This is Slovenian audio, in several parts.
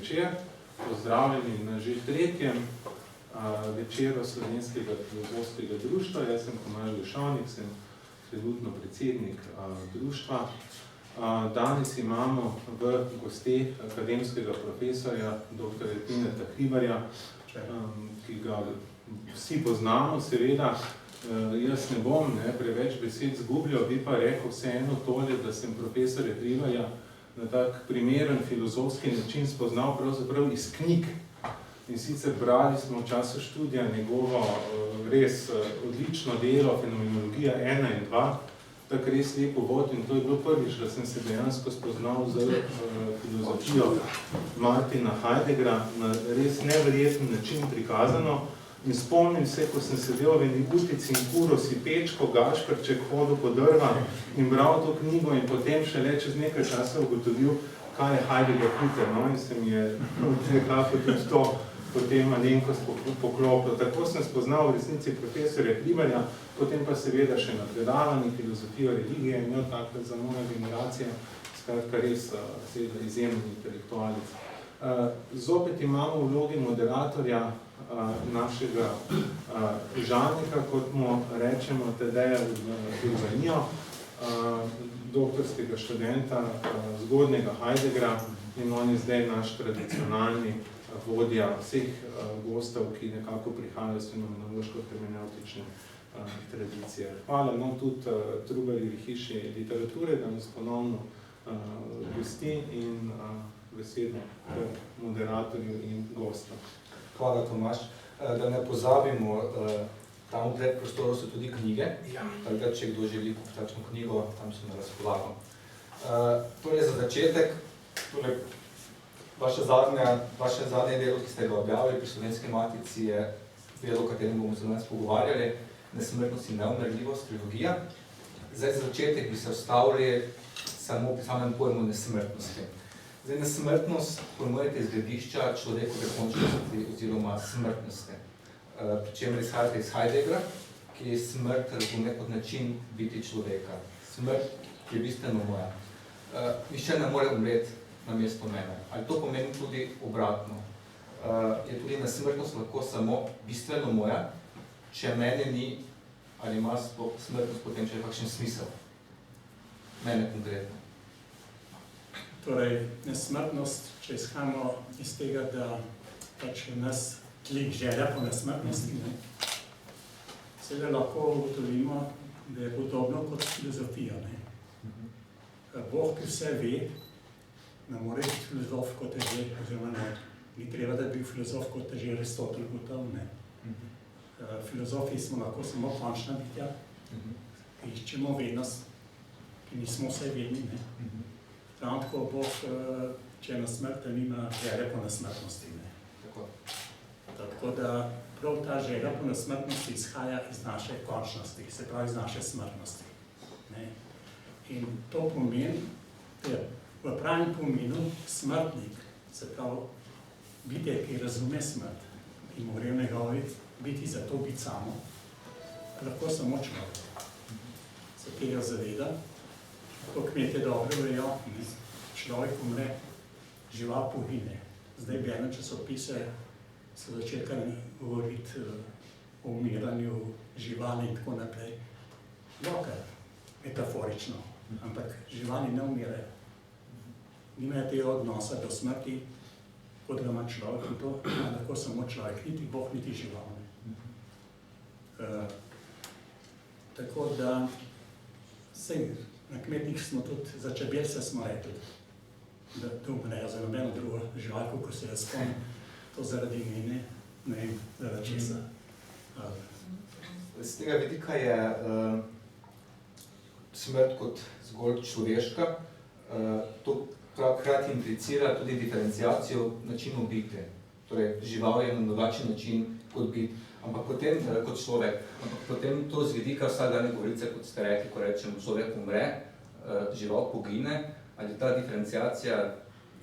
večer. Pozdravljeni na že tretjem večeru Slovenskega filozofskega društva. Jaz sem Tomaž Lešovnik, sem trenutno predsednik društva. Danes imamo v gosteh akademskega profesorja dr. Tineta Hribarja, ki ga vsi poznamo, seveda. Jaz ne bom preveč besed zgubljal, bi pa rekel vseeno tole, da sem profesorja Hribarja na tak primeren filozofski način spoznal pravzaprav iz knjig. In sicer brali smo v času študija njegovo res odlično delo Fenomenologija 1 in 2, tako res lep uvod, in to je bilo prvič, da sem se dejansko spoznal z filozofijo Martina Heideggera na res neverjeten način prikazano. In spomnim se, ko sem sedel v eni utici in kuro si Pečko, Gašperček hodil po drva in bral to knjigo in potem šele čez nekaj časa ugotovil, kaj je Heidegger Hütter, no, in se mi je nekako tudi to potem malenkost poklopilo. Tako sem spoznal v resnici profesorja Hribarja, potem pa seveda še na predavanji filozofijo religije, imel takrat za moja generacija, skratka res izjemen intelektualec. Zopet imamo v vlogi moderatorja našega Žanika, kot mu rečemo, Tadeja Urbanijo, doktorskega študenta zgodnega Heideggera, in on je zdaj naš tradicionalni vodja vseh gostov, ki nekako prihajajo s fenomenološko-hermeneutične tradicije. Hvala nam tudi Trubarjevi hiši literature, da nas ponovno gosti in besedo moderatorju in gostom. Hvala, Tomaž. Da ne pozabimo, tam v predprostoru so tudi knjige, tako da če kdo želi kupiti takšno knjigo, tam so na razpolago. Torej za začetek, vaše zadnje delo, ki ste ga objavili pri Slovenski matici, je delo, o katerem bomo se danes pogovarjali, Nesmrtnost in neumrljivost, trilogija. Zdaj za začetek bi se ustavili samo pri samem pojmu nesmrtnosti. Zdaj, nesmrtnost pojmujete iz gledišča človekove končnosti oziroma smrtnosti. Pri čemer izhajate iz Heideggera, ki je smrt razume kot način biti človeka. Smrt je bistveno moja. Nihče ne more umreti namesto mene. Ali to pomeni tudi obratno? Je tudi nesmrtnost lahko samo bistveno moja, če mene ni, ali ima smrtnost potem še kakšen smisel? Mene konkretno. Torej, nesmrtnost, če izhajamo iz tega, da pač nas tli želja po nesmrtnosti, seveda lahko ugotovimo, da je podobno kot filozofija. Bog, ki vse ve, ne more biti filozof, kot je že, oziroma ne, ni treba, da bi bil filozof, kot je že Aristotel gotov, ne. Filozofi smo lahko samo končna bitja, ki iščemo vednost, ki nismo vse vedni, ne. Ravno tako Bog, če je na smrti, nima želje po nesmrtnosti. Tako da prav ta želja po nesmrtnosti izhaja iz naše končnosti, se pravi iz naše smrtnosti. In to pomeni, da v pravem pomenu smrtnik, se pravi bitje, ki razume smrt in more v njegovi biti zato biti samo, lahko samo človek. Se tega zaveda. To kmetje dobro vejo, človek umre, žival pogine. Zdaj berem časopise, so začeli kar govoriti o umiranju živali in tako naprej. Dokaj, metaforično, ampak živali ne umirajo. Nimajo tega odnosa do smrti, kot ga ima človek, in to lahko samo človek, niti Bog, niti žival. Tako da na kmetih smo tudi, za čebelce smo rekli, da umrejo za nobeno drugo živalko, ko se jaz spomnim, to zaradi mene, ne vem, zaradi česa. Z tega vidika je smrt kot zgolj človeška, to hkrati implicira tudi diferenciacijo načinov bitja. Torej, žival je na drugačen način kot bit, ampak potem, kot človek, ampak potem to z vidika vsakdanje govorice, kot ste rekli, ko rečemo, človek umre, žival pogine, ali ta diferenciacija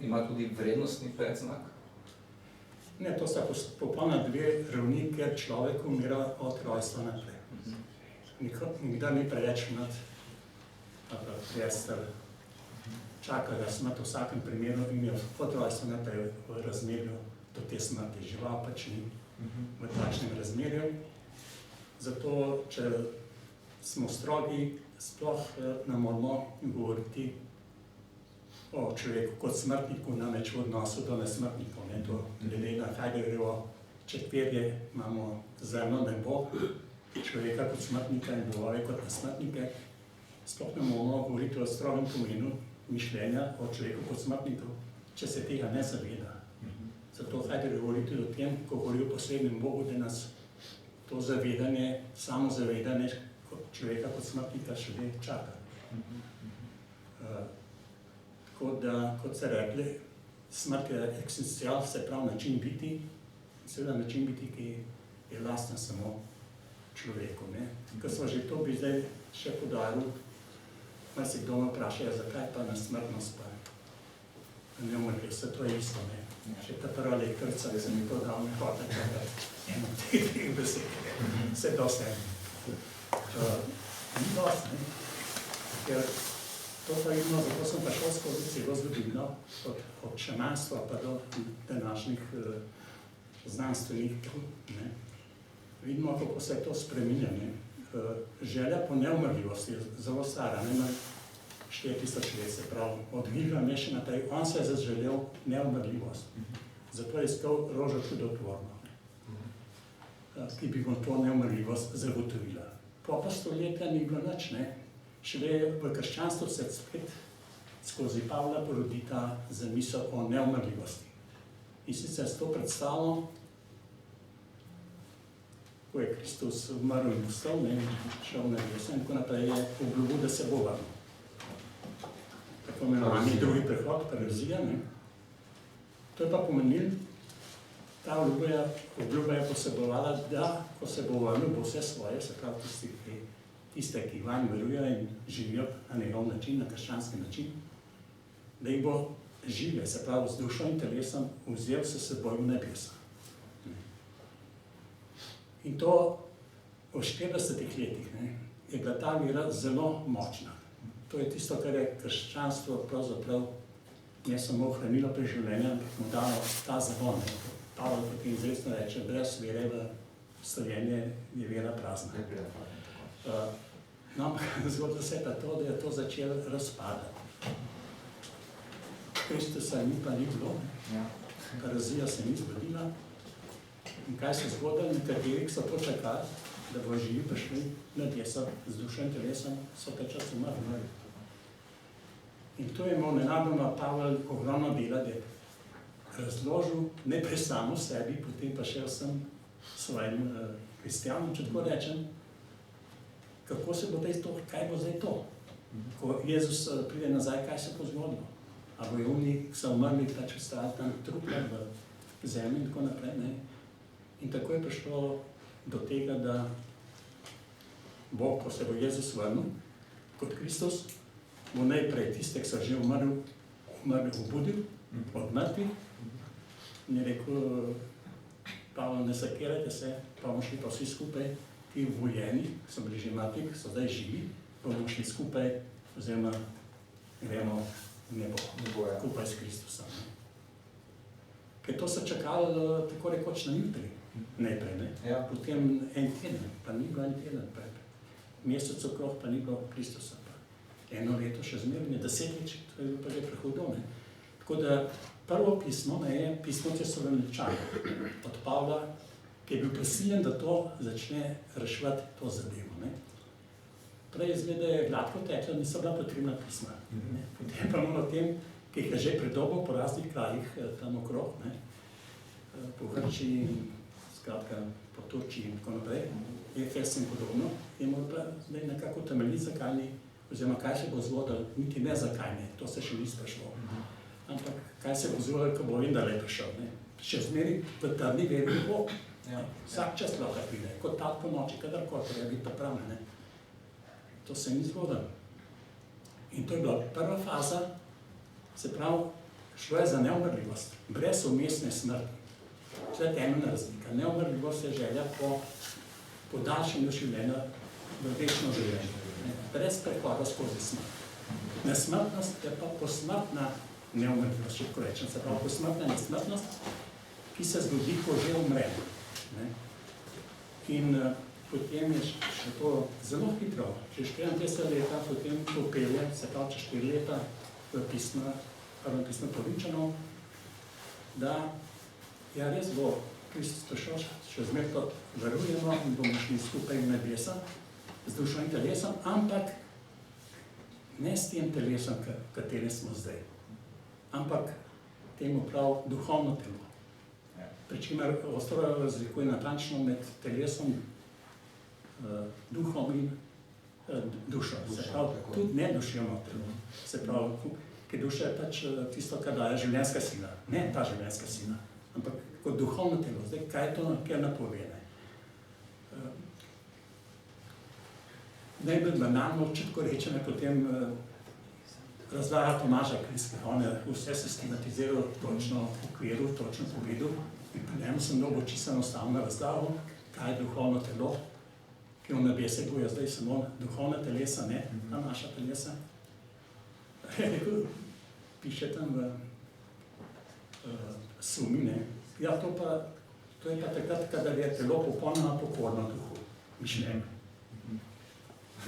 ima tudi vrednostni predznak? Ne, to sta popolna dve ravni, ker človek umira od rojstva naprej. Nikdar ni preveč mlad, prester, čaka ga smrt v vsakem primeru in je od rojstva naprej v razmerju do te smrti. Žival pač ni v takšnem razmerju. Zato, če smo strogi, sploh ne moramo govoriti o človeku kot smrtniku, namreč v odnosu do nesmrtnikov. Glede na Heideggerjevo četverje imamo zemljo, nebo, človeka kot smrtnika in bogove kot nesmrtnike. Sploh ne moramo govoriti o strogem pomenu mišljenja o človeku kot smrtniku, če se tega ne zaveda. Zato Heidegger govori tudi o tem, ko govori o posebnem Bogu, da nas to zavedanje, samozavedanje človeka kot smrtnika še ne čaka. Tako da, kot ste rekli, smrt je eksistencial, se pravi način biti, seveda način biti, ki je lasten samo človeku. Ko smo že to bi zdaj še podaril, mar se kdo me vpraša, zakaj pa na smrtnost pa ne umrli, vse to je isto. Še ta prva lektorica, da sem mi to dal, ne hotel čakati eno teh besed. Vse dosti. Ni dosti, ker to pa vidimo, zato sem pa šel skozi celo zgodovino, od šamanstva pa do današnjih znanstvenih. Vidimo, kako se je to spreminja. Želja po neumrljivosti je zelo stara, najmanj 4000 let, se pravi, od Gilgame še naprej. On se je zaželel neumrljivost. Zato je iskal rožo čudotvorno, ki bi mu to neumrljivost zagotovila. Po pa stoletja ni bilo nič, šele v krščanstvu se spet skozi Pavla porodi ta zamisel o neumrljivosti. In sicer s to predstavljamo, ko je Kristus umrl in vstal, šel na nebeso in tako naprej, je obljubil, da se bo vrnil. Tako imenovani drugi prehod, paralizija. To je pa pomenil, ta obljuba je posebovala, da ko se bo vrnil, bo vse svoje, se pravi tiste, ki vanj verujejo in živijo na njegov način, na krščanski način, da jih bo žive, se pravi z dušo in telesom, vzel se seboj v nebesa. In to v 40 letih je bila ta vera zelo močna. To je tisto, kar je krščanstvo pravzaprav ne samo ohranilo pri življenju, ampak mu dalo ta zagon. Pavel potem izrecno reče, brez vere v slavljenje je vera prazna. No, zgodilo se je pa to, da je to začelo razpadati. Kristusa ni pa ni bilo, parazija se ni zgodila. In kaj se je zgodilo? Nekateri so to čakali, da bo živi prišli na nebeso z dušo in telesom, so ta čas umrli. In to je imel nenadoma Pavel ogromno dela, da je razložil najprej samo sebi, potem pa še vsem svojim kristjanom, če tako rečem, kako se bo to, kaj bo zdaj to. Ko Jezus pride nazaj, kaj se bo zgodilo? A bo oni, ki so umrli, pač ostali tam trupla v zemlji in tako naprej. In tako je prišlo do tega, da bo, ko se bo Jezus vrnil kot Kristus, bo najprej tiste, ki so že umrli obudil od mrtvih in je rekel, Pavel, ne sakirajte se, pa bomo šli pa vsi skupaj, ti vojeni, ki so bili že mrtvi, ki so zdaj živi, bomo šli skupaj, oziroma gremo v nebo, skupaj s Kristusom. Ker to se čakalo tako rekoč na jutri, najprej, potem en teden, pa ni bilo en teden, mesec okrog pa ni bilo Kristusa. Eno leto še zmerno, 10 let, to je pa že prehodno. Tako da prvo pismo je pismo Tesaloničanom od Pavla, ki je bil prisiljen, da to začne reševati to zadevo. Prej izgleda je gladko teklo, niso bila potrebna pisma. Potem pa imamo tem, ki jih je že predolgo po raznih krajih tam okrog, po Grčiji, skratka po Turčiji in tako naprej, Efes in podobno, in mora nekako temeljiti, zakaj ni, oziroma kaj se bo zgodilo, niti ne zakaj ne, to se še ni sprašlo. Ampak kaj se bo zgodilo, ko bo vendarle prišel. Še zmeri v trdni veri bo. Vsak čas lahko pride, kot tak po noči, kadarkoli treba biti pripravljen. To se ni zgodilo. In to je bila prva faza, se pravi, šlo je za neumrljivost, brez umestne smrti. To je temeljna razlika. Neumrljivost je želja po podaljšanju življenja v večno življenje. Brez prehoda skozi smrt. Nesmrtnost je pa posmrtna neumrljivost, če tako rečem. Se pravi, posmrtna nesmrtnost, ki se zgodi, ko že umremo. In potem je še to zelo hitro, čez 54 leta, potem popelje, se pravi, čez 4 leta v pismo Poričanov, da ja, res bo Kristus šel, še zmeraj verujemo in bomo šli skupaj v nebesa z dušo in telesom, ampak ne s tem telesom, kateri smo zdaj, ampak temu prav duhovno telo. Pričemer ostro razlikuje natančno med telesom, duhom in dušo. Se pravi, tudi ne duševno telo. Se pravi, ker duša je pač tisto, kar daje življenjska sila. Ne ta življenjska sila, ampak kot duhovno telo. Zdaj, kaj je to, kjer napovede? Najbolj banalno, če tako rečem, je potem razlaga Tomaža Akvinskega. On je vse sistematiziral točno v okviru, točno povedal. In pri njemu sem dobil čisto enostavno razlago, kaj je duhovno telo, ki v nebese bojo zdaj samo duhovna telesa, ne ta naša telesa. Piše tam v sumi, ne. Ja, to je pa takrat, kadar je telo popolnoma pokorno duhu, mišljenju.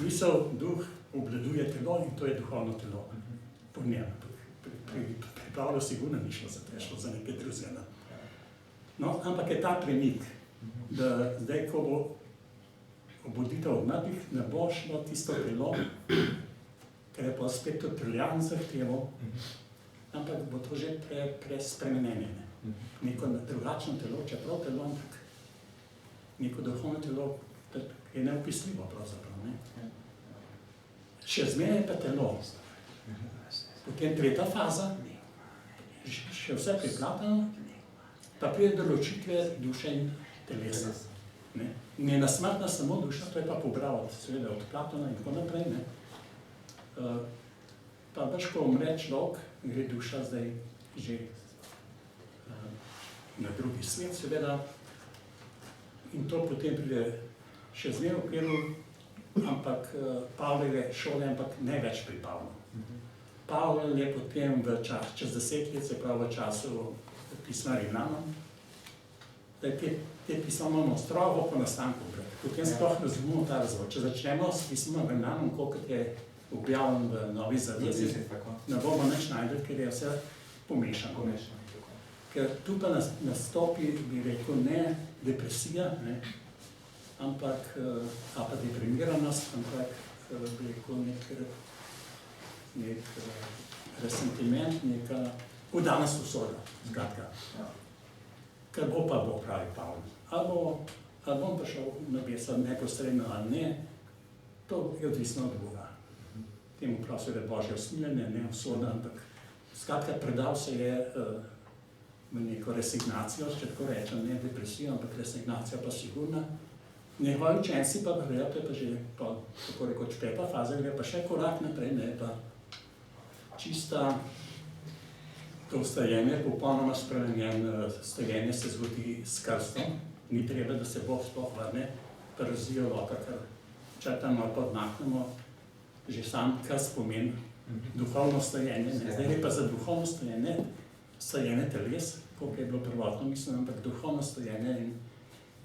Misel, duh obvladuje telo in to je duhovno telo. Po njem. Pripravljal sigurno ni šlo za to, je šlo za nekaj drugega. No, ampak je ta premik, da zdaj, ko bo obuditev od mrtvih, ne bo šlo tisto telo, ker je pa spet to triljan zahtevo, ampak bo to že prespremenjeno. Neko drugačno telo, čeprav telo, ampak neko duhovno telo je neopisljivo pravzaprav. Ne? Še zmeraj je pa telo. Potem tretja faza, še vse priplatano, pa pride do ločitve duše in telesa. Ne? Njena smrtna samo duša, to je pa pobral seveda od Platona in tako naprej. Ne? Pa baš, ko umre človek, gre duša zdaj že na drugi svet, seveda, in to potem pride še zmeraj v okviru, ampak Pavlove šole, ampak ne več pri Pavlu. Pavel je potem čez 10 let, se pravi v času pisma Rimljanom, da te pisma imamo strogo po nastanku, potem sploh razumemo ta razvoj. Če začnemo s pismom Rimljanom, kolikor je objavljen v Novi zavezi, ne bomo nič našli, ker je vse pomešano. Ker tu pa nastopi, bi rekel, ne depresija, ne, ampak, a pa deprimiranost, ampak, bi rekel, nek resentiment, neka vdanost usoda, skratka. Ker bo pa bo, pravi Pavel. Ali bom pa šel v nebesa neposredno ali ne, to je odvisno od Boga. Temu prav seveda Božje usmiljenje, ne usoda, ampak skratka predal se je v neko resignacijo, če tako rečem, ne depresijo, ampak resignacija pa sigurna. Njegovi učenci pa grejo, to je pa že, tako rekoč, 5. faza, gre pa še korak naprej, ne, pa čista to vstajenje, popolnoma spremenjen vstajenje se zgodi s krstom, ni treba, da se Bog sploh vrne, parazijo loka, ker črtamo ali pa odmaknemo, že sam krst pomeni duhovno vstajenje, ne, zdaj je pa za duhovno vstajenje teles, koliko je bilo prvotno, mislim, ampak duhovno vstajenje in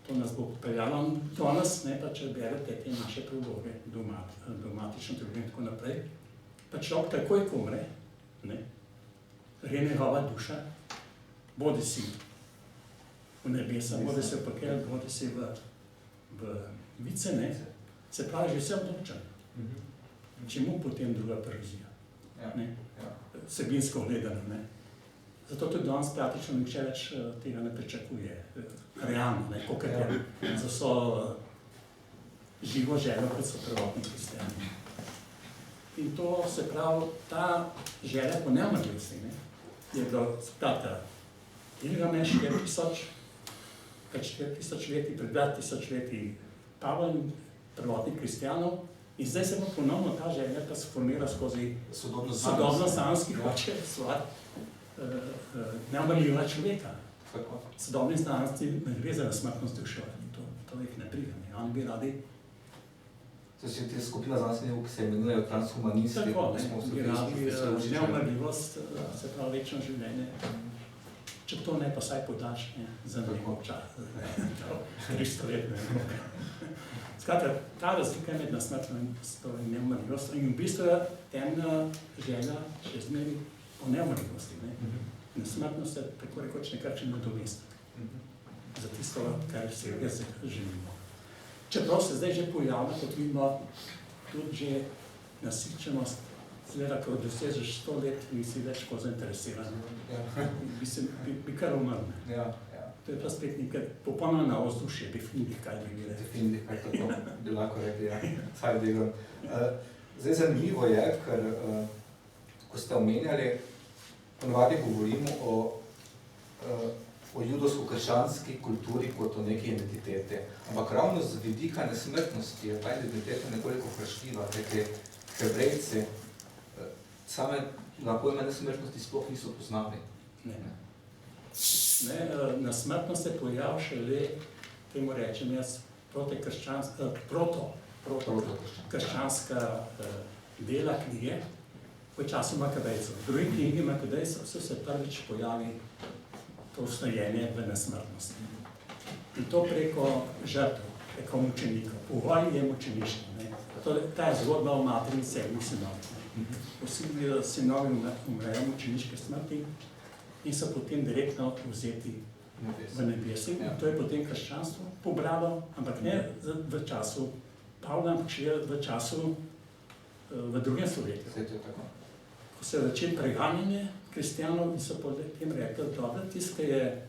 to nas bo peljalo do nas, ne, pa če berete te naše predloge, dogmatično teologijo in tako naprej, pa človek takoj, ko umre, ne, gre njegova duša, bodi si v nebesa, bodi si v pekel, bodi si v vice, ne, se pravi, že vse odločen. Čemu potem druga parazija? Vsebinsko gledano, ne. Zato tudi danes praktično nihče več tega ne pričakuje, realno, ne, kolikor je za so živo željo, kot so prvotni kristjani. In to se pravi, ta želja po neumrljivosti, ne, je bilo, skratka, Gilgameš 4000, pred 4000 leti, pred 2000 leti Pavel in prvotnih kristjanov, in zdaj se bo ponovno ta želja pa sformira skozi sodobno-znanosti hoče stvar neumrljiva človeka. Sodobni znanosti ne gre za smrtnost duše, to jih ne pride. Oni bi radi To je tudi skupina znanstvenikov, ki se imenujejo transhumanisti. Tako, ki smo se ne, vpisali, neumrljivost, se pravi večno življenje. Če to ne, pa saj podaljšanje za nekaj časa, 300 let. Skratka, ta razlika je med nasmrtnostjo in neumrljivostjo in v bistvu je temna želja še zmeri o neumrljivosti. Nesmrtnost je tako rekoč nekakšen nadomestek za tisto, kar se res želimo. Čeprav se zdaj že pojavlja, kot vidimo, tudi že nasičenost, zgleda, ko dosežeš 100 let, nisi več tako zainteresiran. Bi kar umrl. To je pa spet nekaj popolnoma na vzdušje, definitivno, kaj bi bile. Definitivno, kaj tako bi lahko rekli, ja. Saj delom. Zdaj zanimivo je, ker ko ste omenjali, ponovadi govorimo o judovsko-krščanski kulturi kot o neki identitete. Ampak ravno z vidika nesmrtnosti je ta identiteta nekoliko vprašljiva, kajti Hebrejci same pojma nesmrtnosti sploh niso poznali. Nesmrtnost se pojavi šele, temu rečem jaz, proto-krščanska dela knjige v času Makabejcev. V drugi knjigi Makabejcev se prvič pojavi to usnajenje v nesmrtnosti. In to preko žrtev, preko mučenikov. V vojni je mučeništvo. Ta je zgodba o materi in 7 sinovih. Vsi sinovi umrejo mučeniške smrti in so potem direktno vzeti v nebesi. To je potem krščanstvo pobralo, ampak ne v času Pavla, ampak še v času v drugem stoletju. Ko se je začelo preganjanje kristjanov in so potem rekli, dobro, tisto je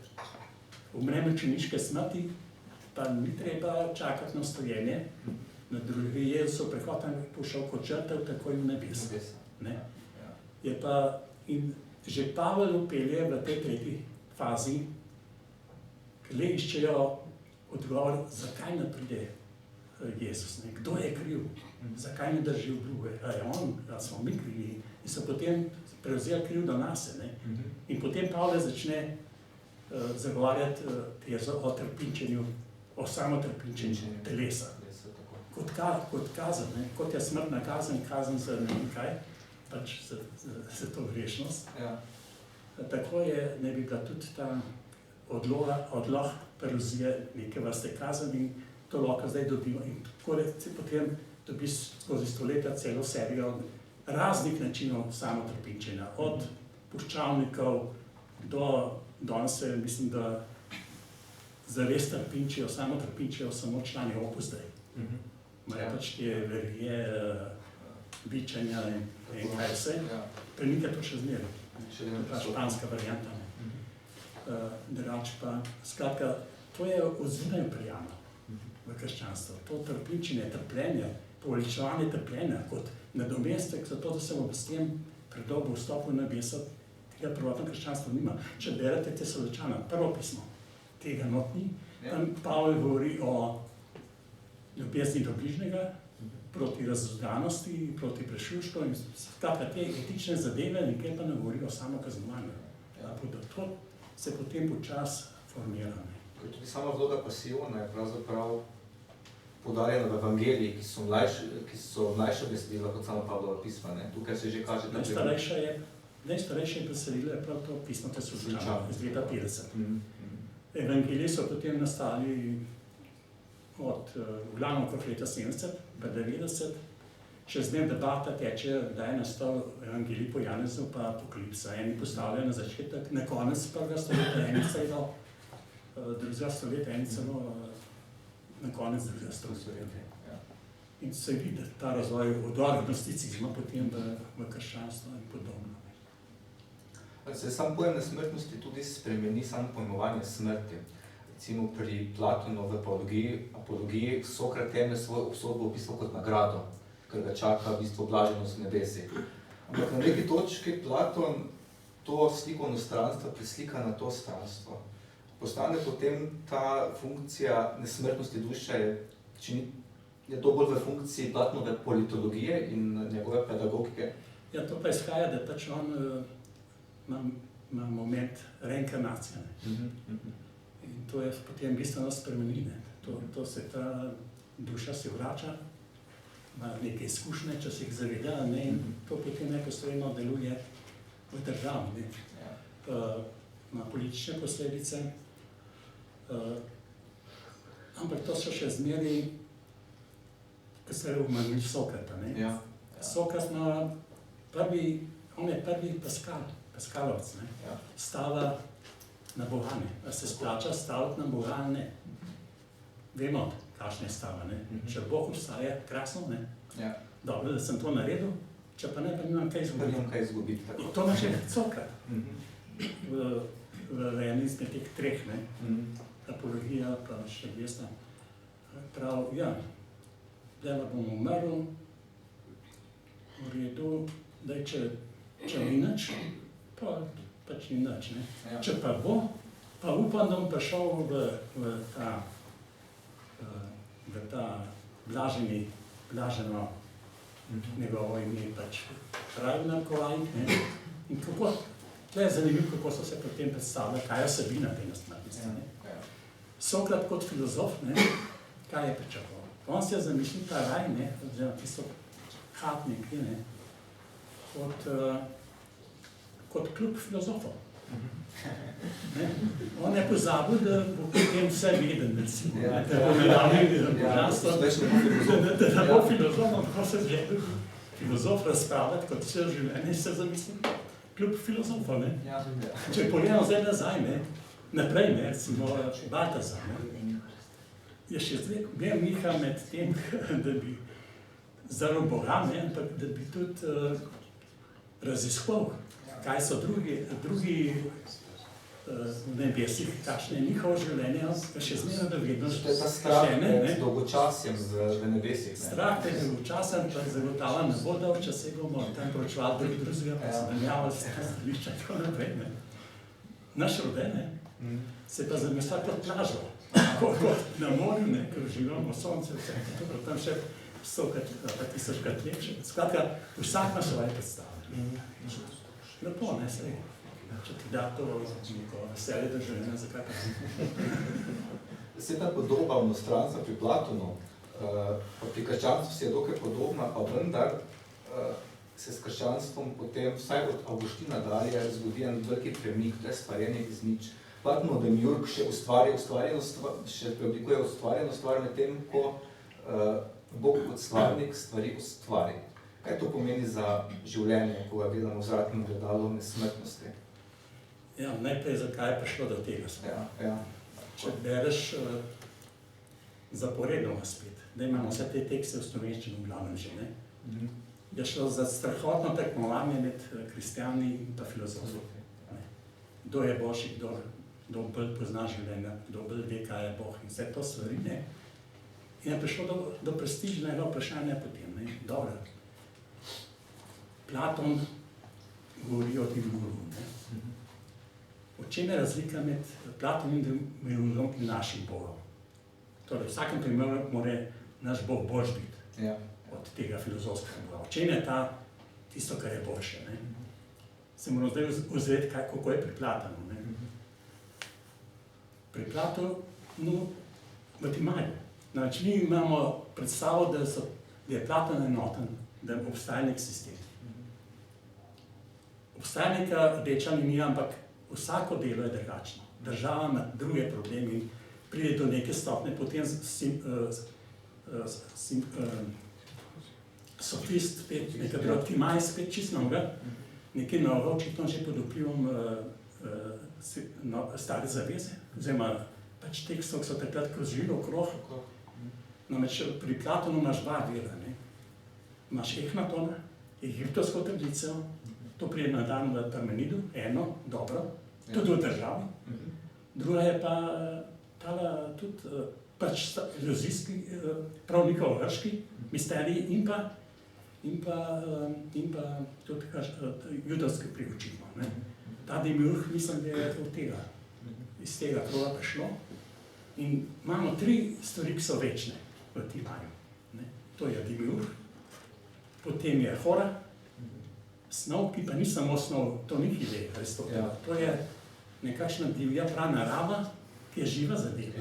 umre mučeniške smrti, pa ni treba čakati na stojenje. Na drugi Jezus prehod pošel kot žrtev takoj v nebes. Je pa in že Pavel upelje v tej tretji fazi, ker le iščejo odgovor, zakaj ne pride Jezus, kdo je kriv, zakaj ne drži obljube, a je on, a smo mi krivi, in so potem prevzeli kriv do nas. In potem Pavel začne zagovarjati tezo o trpinčenju, o samotrpinčenju telesa. Kot kazen, kot je smrtna kazen za ne vem kaj, pač za to grešnost. Tako je, ne bi bila tudi ta odloh peruzije neke vrste kazen in to lahko zdaj dobimo. In tako se potem dobi skozi stoletja celo serijo raznih načinov samotrpinčenja. Od puščavnikov do danes se, mislim, da zares trpinčijo, samotrpinčijo samo člani Opus Dei. Imajo pač te verige, bičanja in kaj vse. Premika to še zmeraj. To je pa španska varianta. Drugače pa, skratka, to je odzivanje prijama v krščanstvu. To trpinčenje, trpljenje, poveličevanje trpljenja kot nadomestek za to, da se bomo s tem predolgo vstopil v nebeso, tega prvotno krščanstvo nima. Če berete Tesaloničana, prvo pismo, tega not ni. Pavel govori o ljubezni do bližnjega, proti razdolženosti, proti prešuštvu in skratka te etične zadeve, nekaj pa ne govori o samokaznovanju. To se potem počasi formira. Tudi sama vloga pasivna je pravzaprav poudarjena v evangeliji, ki so mlajša besedila kot samo Pavlova pisma. Tukaj se že kaže, da najstarejše besedilo je prav to pismo Tesaloničanov iz leta 50. Evangeliji so potem nastali od glavno okrog leta 70, pa 90, še zdaj debata teče, da je nastal evangelij po Janezu pa Apokalipsa. Eni postavljajo na začetek, na konec prvega stoletja, eni celo drugega stoletja, eni celo na konec drugega stoletja. In se vidi ta razvoj od agnosticizma potem v krščanstvo in podobno. Se sam pojem nesmrtnosti tudi spremeni samo pojmovanje smrti. Recimo pri Platonu v apologiji Sokrat jemlje svojo obsodbo v bistvu kot nagrado, ker ga čaka v bistvu blaženost v nebesi. Ampak na neki točki Platon to slikovno stranstvo preslika na to stranstvo. Postane potem ta funkcija nesmrtnosti duše, je to bolj v funkciji Platonove politologije in njegove pedagogike? Ja, to pa izhaja, da pač on ima moment reinkarnacije. In to je potem bistveno spremenine. To se ta duša se vrača ima neke izkušnje, če se jih zaveda, ne, in to potem neposredno deluje v državi, ne. Ima politične posledice, ampak to so še zmeri, ki se je omenil Sokrata, ne. Ja. Sokrat ima on je prvi Paskalovec, ne. Ja. Stava na Boga, ne. A se splača staviti na Boga, ne. Vemo, kakšna je stava, ne. Če Bog obstaja, krasno, ne. Ja. Dobro, da sem to naredil, če pa ne, pa nimam kaj izgubiti. Nimam kaj izgubiti, tako. In to ima še Sokrat. V eni izmed teh treh, ne. Apologija, pa še vesta. Prav, ja, da bom umrl, v redu, da če ni nič, pa pač ni nič, ne. Ja. Če pa bo, pa upam, da bom prišel v ta blaženo njegovo ime, pač pravi narkovaj, ne. In kako, tle je zanimivo, kako so se potem predstavljali, kaj je vsebina te nesmrtnosti, ne. Sokrat kot filozof, ne, kaj je pričakoval? On si je zamislil ta raj, ne, oziroma tisto hatniki, ne, kot klub filozofov. Ne? On je pozabil, da bo potem vse veden, recimo, ne, da bo naravni božanstvo, da ne bo filozof, ampak se želi filozof razpravljati kot vse življenje, se zamislim klub filozofov, ne. Če pogledamo zdaj nazaj, ne, naprej, ne, recimo Baltazar, ne, je še zdaj bil Miha med tem, da bi zaradi Boga, ne, ampak da bi tudi raziskoval, kaj so drugi v nebesih, kakšno je njihovo življenje, pa še zmeraj da vednost. To je ta strah pred dolgočasjem v nebesih. Strah pred dolgočasjem, pa zagotavljam, ne bo dal, če se bomo tam poročevali drugega, pa se menjavali stališča in tako naprej, ne. Naš rode, ne, se pa zamislil kot plažo, kot na morju, ne, ker uživamo sonce, vse, dobro, tam še 100-krat, pa 1000-krat lepše. Skratka, vsak ima svoje predstave. Lepo, ne, sej. Če ti da to neko veselje državljena, zakaj pa? Se ta podoba monstranca pri Platonu, pa pri krščanstvu si je dokaj podobna, pa vendar se s krščanstvom potem, vsaj od Avguština dalje, zgodi en veliki premik, to je stvarjenje iz nič. Platonov demiurg še preoblikuje ustvarjeno stvar med tem, ko Bog kot stvarnik stvari ustvari. Kaj to pomeni za življenje, ko ga gledamo v zračnem gledalu nesmrtnosti? Ja, najprej, zakaj je prišlo do tega spet. Ja. Če bereš zaporedno spet, da imamo vse te tekste v slovenščini v glavnem že, ne? Je šlo za strahotno tekmovanje med kristjani in pa filozofi. Kdo je boljši, kdo bolj pozna življenja, kdo bolj ve, kaj je Bog in vse to stvari, ne? In je prišlo do prestižnega vprašanja potem, ne? Dobro. Platon govori o demiurgu, ne? V čem je razlika med Platonom in demiurgom in našim Bogom? Torej, v vsakem primeru mora naš Bog boljš biti od tega filozofskega Boga. V čem je tisto, kar je boljše, ne? Se moramo zdaj ozreti, kako je pri Platonu, ne? Pri Platonu v Timaju. Namreč mi imamo predstavo, da je Platon enoten, da obstaja nek sistem. Obstaja neka rdeča linija, ampak vsako delo je drugačno. Država ima druge probleme in pride do neke stopnje, potem sofist, nekaj Timaj spet čist novega, nekaj novega, očitno že pod vplivom stare zaveze, oziroma pač tekstov, ki so takrat krožili okrog. Namreč pri Platonu imaš dva dela, ne. Imaš Ehnatona, egiptovsko tradicijo, to pride na dan v Parmenidu, eno, dobro, tudi v državi. Druga je pa tala tudi pač iluzijski, prav nikolo-grški misterij in pa tudi judovski priučimo, ne. Ta demiurg, mislim, da je od tega, iz tega kroga prišlo. In imamo tri stvari, ki so večne v Timaju, ne. To je demiurg, potem je Hora, snov, ki pa ni samo snov, to ni ideja Aristotela, to je nekakšna divja prav narava, ki je živa zadeva.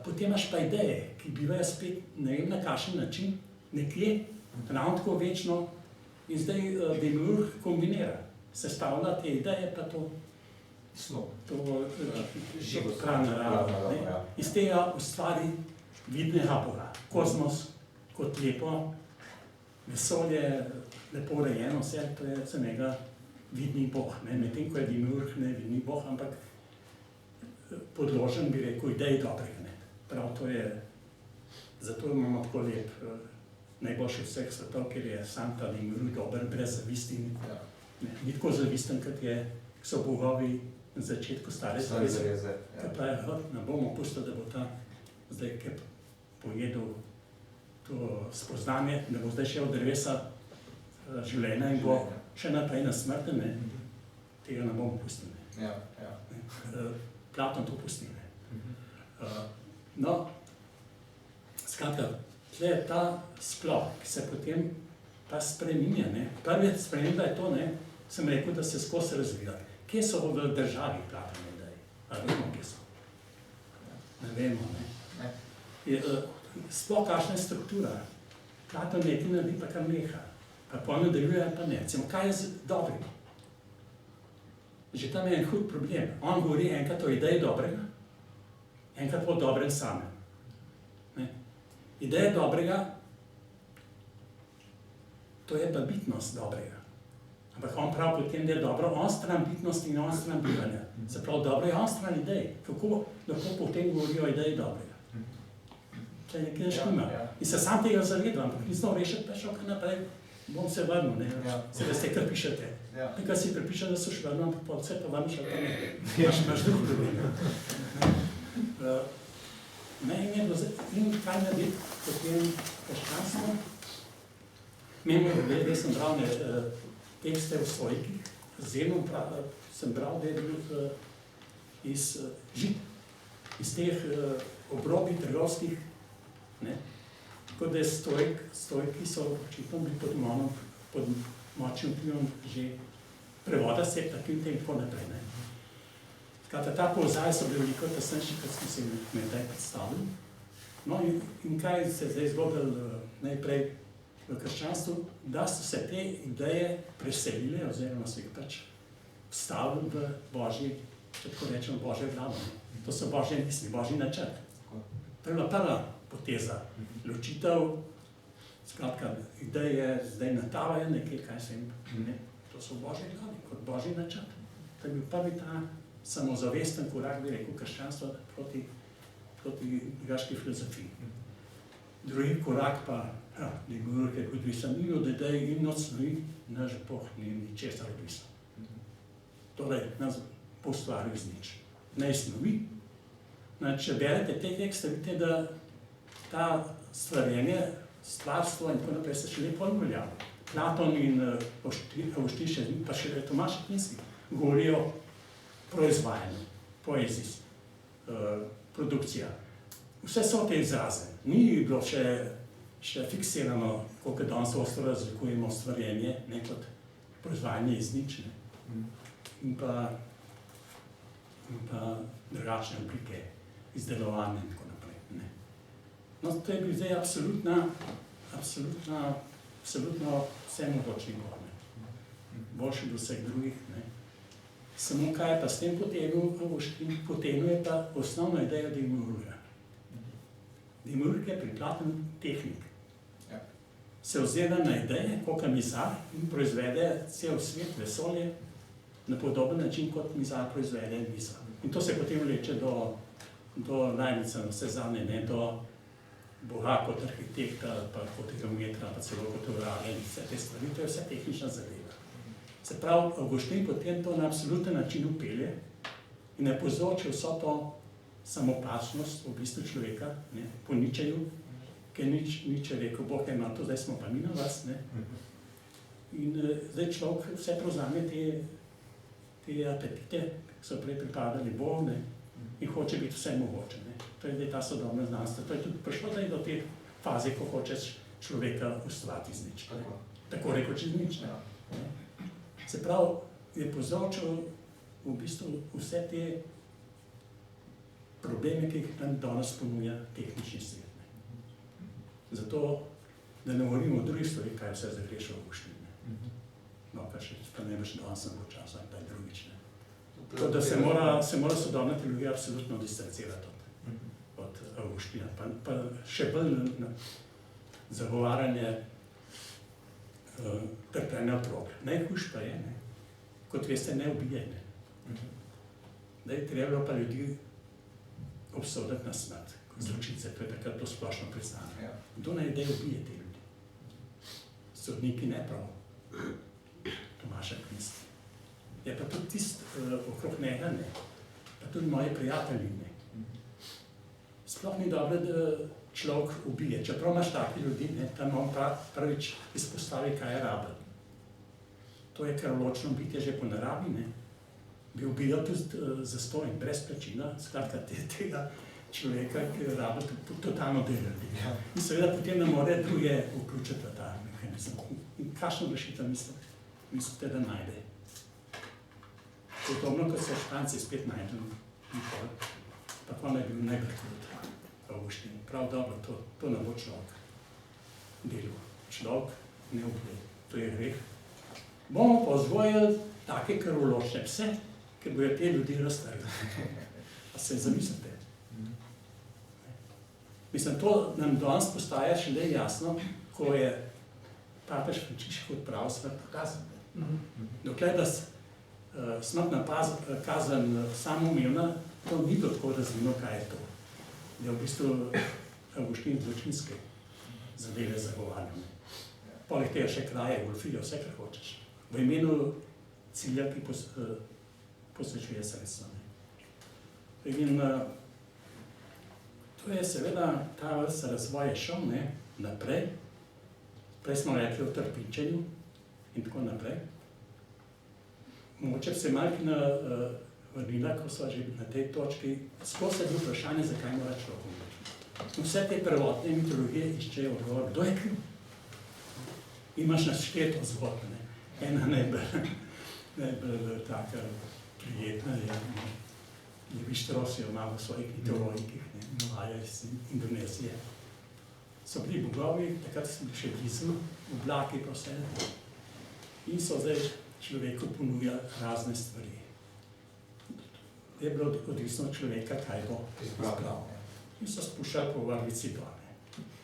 Potem imaš pa ideje, ki bivajo spet ne vem na kakšen način, nekje, ravno tako večno, in zdaj demiurg kombinira, sestavlja te ideje pa to prav naravo. Iz tega ustvari vidnega Boga. Kozmos kot lepo, vesolje, lepo urejeno, vse to je za njega vidni Bog. Medtem ko je demiurg ne vidni Bog, ampak podložen, bi rekel, ideji dobrega. Prav to je, zato imamo tako lep, najboljši vseh svetov, ker je sam ta demiurg dober, brez zavisti. Ni tako zavisten, kot so bogovi na začetku stare zaveze. Kaj pravi, ne bomo pustili, da bo ta zdaj, ki je pojedel to spoznanje, da bo zdaj šel od drevesa življenja in bo še naprej nasmrten, tega ne bomo pustili. Platon to pusti. No, skratka, tle je ta sklop, ki se potem pa spreminja. Prvi sprememba je to, sem rekel, da se skozi razvija. Kje so v državi Platone ideje? Ali vemo, kje so? Ne vemo, Sploh kakšna je struktura. Platon nekaj naredi, pa kar neha. Pa pojno deluje, pa ne. Recimo, kaj je z dobrim? Že tam je en hud problem. On govori enkrat o ideji dobrega, enkrat o dobrem samem. Ideja dobrega, to je pa bitnost dobrega. Ampak on pravi potem, da je dobro on stran bitnosti in on stran bivanja. Se pravi, dobro je on stran idej. Kako lahko potem govori o ideji dobrega? To je nekaj štima. In se sam tega zavedam, ampak nisem rešiti, pa šel kar naprej, bom se vrnil, se veste, kar pišete. Nekaj si prepiše, da so še vrnil, ampak pa vse pa vrniš, ali pa ne. Imaš drug problem. In kaj narediti potem krščanstvo? Mimo, sem bral tekste v Stojkih, Zenon sem bral, da je bil iz Žid, iz teh obrobij trgovskih, tako da je Stojki so očitno bili pod močnim vplivom že prevoda septakvinte in tako naprej. Skratka, ta povzaj so bili veliko tesnejši, kot smo si nekdaj predstavili. No in kaj se je zdaj zgodilo najprej v krščanstvu, da so se te ideje preselile, oziroma so jih pač vstavili v Božji, če tako rečemo, Božje glavo. To so Božje misli, Božji načrt. To je bila prva poteza, ločitev, skratka, ideje zdaj natavajo nekaj, kaj se jim, to so Božje glavi, kot Božji načrt. To je bil prvi ta samozavesten korak, bi rekel, krščanstva proti grški filozofiji. Drugi korak pa, demiurg je odvisen in od idej in od snovi, naš Bog ni ničesar odvisen. Torej, nas bo ustvaril iz nič. Ne iz snovi. Če berete te tekste, vidite, da ta stvarjenje, stvarstvo in tako naprej se še lepo uveljavlja. Platon in Avguštin, pa še Tomaž Akvinski govorijo proizvajanju, poeziji, produkcija. Vse so te izraze. Ni bilo še fiksirano, koliko danes ostro razlikujemo stvarjenje, ne kot proizvajanje iz nič, in pa drugačne oblike izdelovanja in tako naprej. No, to je bil zdaj absolutno vsemogočni Bog. Boljši do vseh drugih. Samo kaj je pa s tem potegnil je pa osnovno idejo demiurga. Demiurg je pri Platonu tehnik. Se ozira na ideje, kot mizar, in proizvede cel svet, vesolje, na podoben način, kot mizar proizvede mizo. In to se potem vleče do najnice, vse zadnje, do Boga kot arhitekta, pa kot geometra, pa celo kot urarja in vse te stvari. To je vse tehnična zadeva. Se pravi, Avguštin potem to na absoluten način upelje in je povzročil vso to samopačnost v bistvu človeka, po Ničeju, ker Niče je rekel, Bog ima to, zdaj smo pa mi na vas. In zdaj človek vse prevzame te apetite, ki so prej pripadali Bogu, in hoče biti vse mogoče. To je ta sodobna znanstva. To je tudi prišlo do te faze, ko hočeš človeka ustvariti iz nič. Tako rekoč iz nič. Se pravi, je povzročil v bistvu vse te probleme, ki jih nam danes ponuja tehnični svet. Zato, da ne govorimo o drugih stvari, kaj vse zagrešil v Avguštin. No, pa ne veš, danes sem bo časa, in taj drugič. To, da se mora sodobna teologija absolutno distancirati od Avguština, pa še bolj zagovarjanje trpljenja otrok. Najhujš pa je, kot veste, ne ubijaj. Da je treba pa ljudi obsoditi na smrt, zločince, to je takrat to splošno priznanje. Kdo naj ideje ubije te ljudi? Sodniki ne prav. Tomaša Knist. Je pa tudi tist okrog njega, ne. Pa tudi moji prijatelji, ne. Sploh ni dobro, da človek ubije. Čeprav imaš taki ljudi, ne, tam on prvič izpostavi, kaj je rabel. To je krvoločno bitje že po naravi, ne. Bi ubijal tudi zastonj, brez plačila, skratka tega človeka, ki je rabel totalno delati. In seveda potem ne more druge vključiti v ta mehanizem. In kakšno rešitev mislite, da najde? Podobno, kot so Španci spet najdli nikoli, pa pa naj bil najbolj krut v Avguštini. Prav dobro, to ne bo človek delal. Človek ne ubije, to je greh. Bomo pa vzgojili take krvoločne pse, ker bojo te ljudi raztrgali. A se zamislite? Mislim, to nam danes postaja šele jasno, ko je papež Frančišek odpravil smrtno kazen. Dokler da smrtna kazen samoumevna, to ni tako razumno, kaj je to. Je v bistvu Avguštin zločinske zadeve zagovarjal. Poleg tega še kraje, golfijo, vse, kar hočeš. V imenu cilja, ki posvečuje sredstva. In to je seveda, ta vrsta razvoj je šel naprej. Prej smo rekli o trpinčenju in tako naprej. Mogoče se malkina vrnila, ko so že na tej točki, skozi je bilo vprašanje, zakaj mora človek umreti. Vse te prvotne mitologije iščejo odgovor, kdo je kriv. Imaš našteto zgodbe, ena najbolj taka prijetna je Levi-Strauss jo ima v svojih mitologikih, Maja iz Indonezije. So bili bogovi, takrat so bili še blizu, oblaki pa vse. In so zdaj človeku ponujali razne stvari. Je bilo odvisno od človeka, kaj bo izbral. In so spuščali po vrvici dol.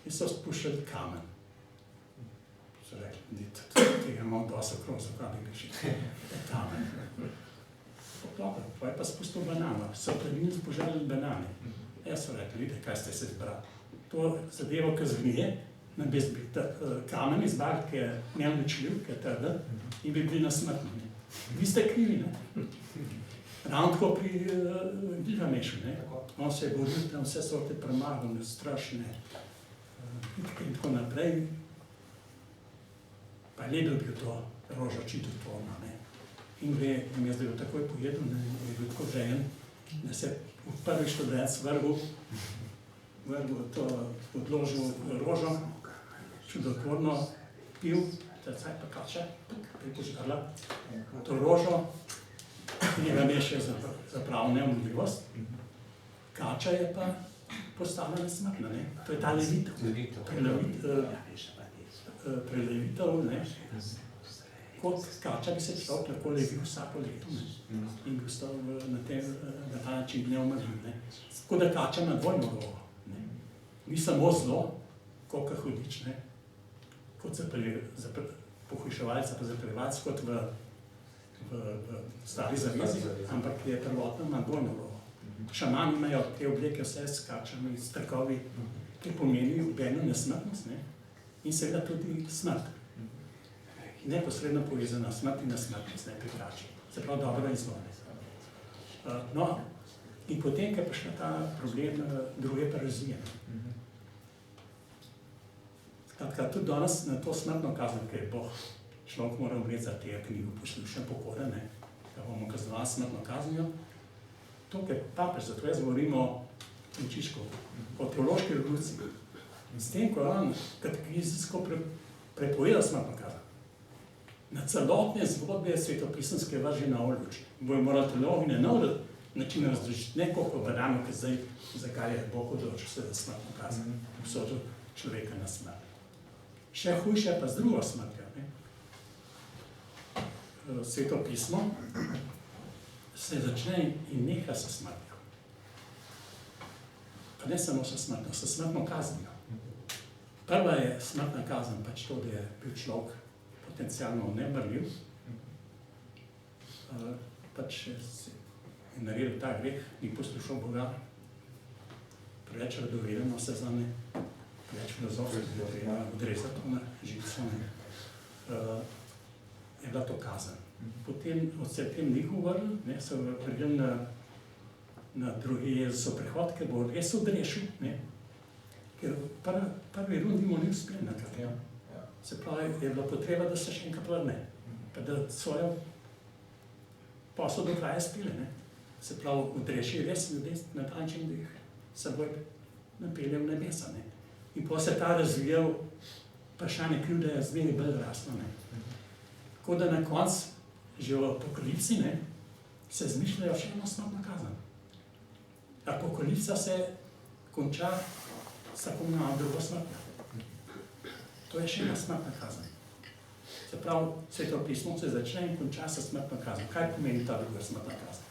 In so spuščali kamen. So rekli, tega imam dosti okrog, zakaj bi grešil. Kamen. Dobro, pa je pa spustil banano. So pred njim požarili banane. Jaz so rekli, vidite, kaj ste se izbrali. To zadevo, ki zgnije, nam bi kamen izbrali, ki je neuničljiv, ki je trden, in bi bili nasmrtni. Vi ste krivi, ne? Ravno tako pri Gilgamešu, ne? On se je boril tam vse sorte premagal, strašne bitke in tako naprej. Pa je le dobil to rožo čitotvorno, ne? In gre, jaz da jo takoj pojedel, je bil tako željen, da se v prvi študent vrgel to, odložil rožo, čudotvorno pil, tecaj pa kača, pripožgala to rožo, Gilgameš je zapravil neumljivost, kača je pa postala nesmrtna, ne? To je ta prelevitev, ne? Kot kača bi se človek lahko levil vsako leto, ne? In bi ostal na ta način neumrljiv, ne? Tako da kača ima dvojno vlogo, ne? Ni samo zlo, koliko hudič, ne? Kot za pohujševalca pa zaprevac, kot v stari zavezi, ampak je prvotno ima dvojno vlogo. Šamani imajo te obleke vse s kačami, s trkovi, ki pomenijo eno nesmrtnost, ne? In seveda tudi smrt. Neposredno povezana smrt in nesmrtnost, ne pri kači. Se pravi dobro in zlo. No, in potem, ko je prišla ta problem druge paralizije. Skratka, tudi danes na to smrtno kazen, ker je Bog človek mora umreti za tega knjigo poslušen pokore, ne, da bomo kaznovali smrtno kaznijo. To, ker papež, zato jaz govorim o Frančišku, o teološki revoluciji. S tem, ko je on katekizijsko prepovedal smrtno kazen. Na celotne zgodbe svetopisanske vrži na oljuč. Bojo morali teologi način razložiti, ne koliko verjamem, ker zdaj, zakaj je Bog odločil se za smrtno kazen, obsodil človeka na smrt. Še hujše pa z drugo smrtjo. Sveto pismo se začne in neha s smrtjo. Pa ne samo s smrtjo, s smrtno kaznijo. Prva je smrtna kazen, pač to, da je bil človek potencialno neumrljiv, pač je naredil ta greh, ni poslušal Boga, preveč radovedeno se zame, preveč filozofsko, da treba odrezati to na živce, je bila to kazen. Potem se o tem ni govoril, so vrgli na drugi Jezusov prihod, ker bo res odrešil, ker prvi rundi mu ni uspel nekaj. Se pravi, je bila potreba, da se še enkrat vrne, pa da svojo posel do kraja spile. Se pravi, odreši res ljudi na ta način, da jih seboj napelje v nebesa. In potem se ta razvijal vprašanje krivde, je zmeri bolj rasno. Tako da na koncu, že v apokalipsi, se izmišljajo še eno smrtno kazen. Apokalipsa se konča s tako imenovano drugo smrtjo. To je še ena smrtna kazen. Se pravi, Sveto pismo se začne in konča s smrtno kazen. Kaj pomeni ta druga smrtna kazen?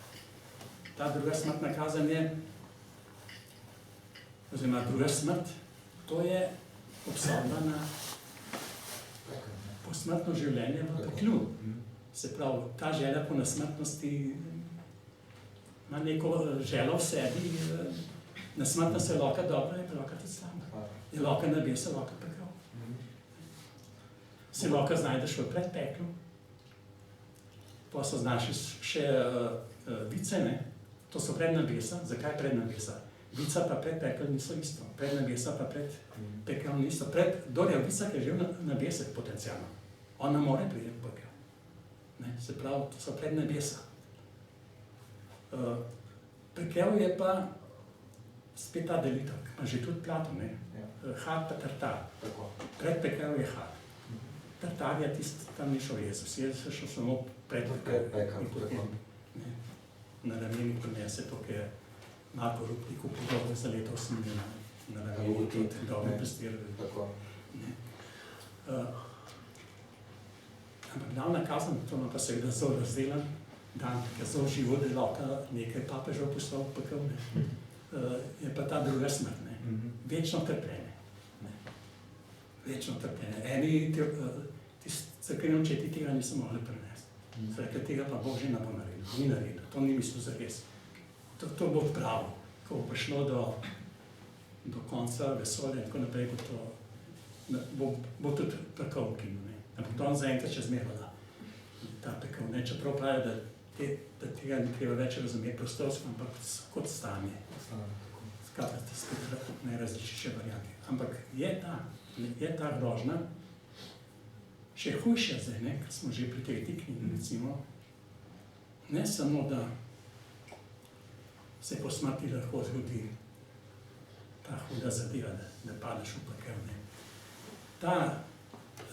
Ta druga smrtna kazen je, oziroma druga smrt, to je obsodba na posmrtno življenje v peklu. Se pravi, ta želja po nesmrtnosti ima neko željo v sebi, nesmrtnost je lahko dobra, je lahko tudi slaba. Je lahko nebesa, lahko pekel. Se lahko znajdeš v predpeklu, pa so znaš še vice, to so prednebesa. Zakaj prednebesa? Vica pa predpekel niso isto, prednebesa pa predpekel niso. Dor je vica, ki je že v nebesih potencialno. On ne more priti v pekel. Se pravi, to so prednebesa. Pekel je pa spet ta delitev, pa že tudi Platon, had pa tartar. Predpekel je had. Tartar je tisti, tam ni šel Jezus. Jezus je šel samo predpekel. Na rameni prinese to, ki je Marko Rupniku podobno za leto 8 na rameni tudi dobro prestirali. Ampak glavna kazen, to ima pa seveda zelo razdelan dan, ki je zelo živo, da je lahko nekaj papežev postal pekel, je pa ta druga smrt, večno trpljenje. Večno trpljenje. Eni crkveni očeti tega niso mogli prenesti. Ker tega pa Bog že ne bo naredil, ni naredil, to ni mislil zares. To bo pravo, ko bo prišlo do konca vesolja in tako naprej, bo tudi pekel ukinil. Ampak to on zaenkrat še zmeraj da, ta pekel. Čeprav pravi, da tega ni treba več razumeti prostorsko, ampak kot stanje. Skratka, to spet najrazličnejše variante. Ampak je ta grožnja še hujša zdaj, ker smo že pri tej knjigi, recimo, ne samo, da se po smrti lahko zgodi ta huda zadeva, da padeš v pekel. Ta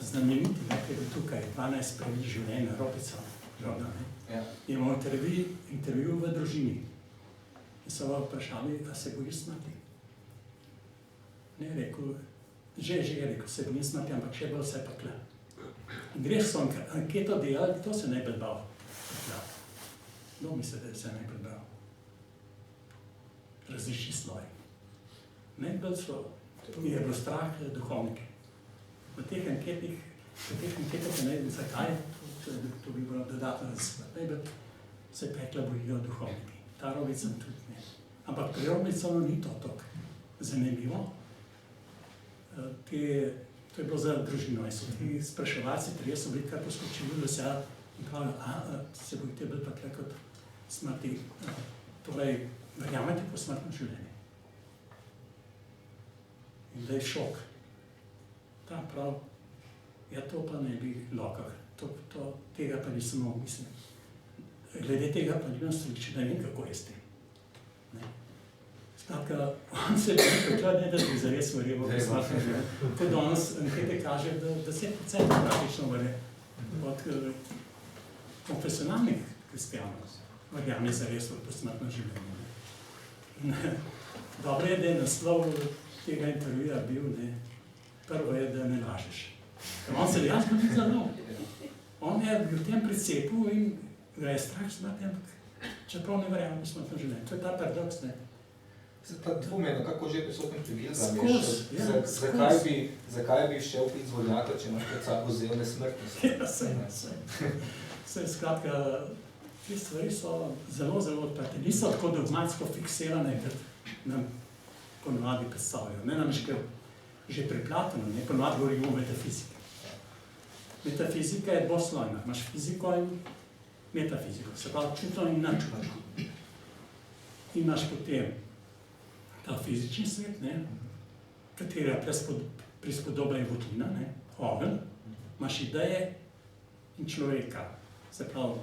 znameniti, ki je bil tukaj 12 pravil življenja, Robica, je imel intervju v družini. In so ga vprašali, da se bojiš smrti. Ne, rekel, že je rekel, se bojim smrti, ampak še bolj vse pekla. In greš so anketo delali, to se najbolj bal pekla. Kdo misli, da se najbolj bal? Različni sloji. Najbolj so, je bilo strah duhovniki. V teh anketih je najbolj, zakaj, to bi bilo dodatno različno. Najbolj se pekla bojijo duhovniki. Ta Robica tudi ne. Ampak pri Robiconu ni to tako zanimivo. To je bilo za družino. So ti spraševalci, trije so bili kar poskočili v vesel in pravili, se bojite bolj pekla kot smrti. Torej, verjamete po smrtno življenje. In da je šok. Ta prav, to pa ne bi lokal. Tega pa nisem mogel misliti. Glede tega pa nimam stoliči, ne vem, kako je s tem. Skratka, on se je priklad, da bi zares verjel v smrtno življenje. To danes ankete kaže, da 10% praktično verje od konfesionalnih kristijanov. verjame zares v posmrtno življenje. Ne. Dobro je, da je naslov tega intervjuja bil, ne, prvo je, da ne lažeš. Ker on se dejansko ni zalil. On je bil v tem precepu in ga je strah smrti, ampak čeprav ne verjame v posmrtno življenje. To je ta paradoks, ne. Ta dvomeno, kako že prisoten pri Gilgam Skozi, zakaj bi šel pri izvornjaka, če imaš pred sabo zel nesmrtnosti? Ja, saj, skratka, te stvari so zelo, zelo odprte. Niso tako dogmatsko fiksirane, kot nam ponovadi predstavljajo. Ne nam že preplateno, ne, ponovadi govorimo o metafiziki. Metafizika je dvoslojna. Imaš fiziko in metafiziko, se pravi čutno in načutno. Imaš potem ta fizični svet, ne, katera prispodoba je votlina, ne, ogenj, imaš ideje in človeka, se pravi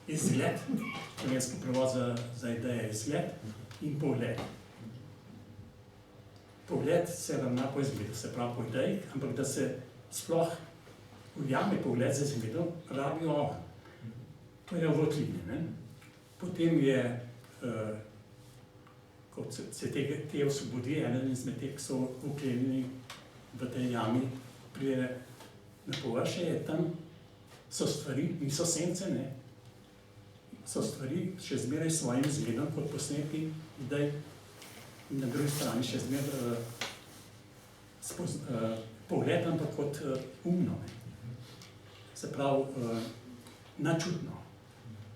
izgled, slovenski prevod za ideje je izgled in pogled. Pogled se ravna po izgledu, se pravi po ideji, ampak da se sploh ujame pogled za izgledom, rabijo ogenj. To je v votlini, ne. Potem je kot se te osvobodi, eden izmed teh, ki so vklenjeni v tej jami, pride na površje, je tam, so stvari, niso sence, ne, so stvari še zmeraj s svojim izgledom, kot posnetki idej, in na drugi strani še zmeraj pogled, ampak kot umno, ne. Se pravi, načutno,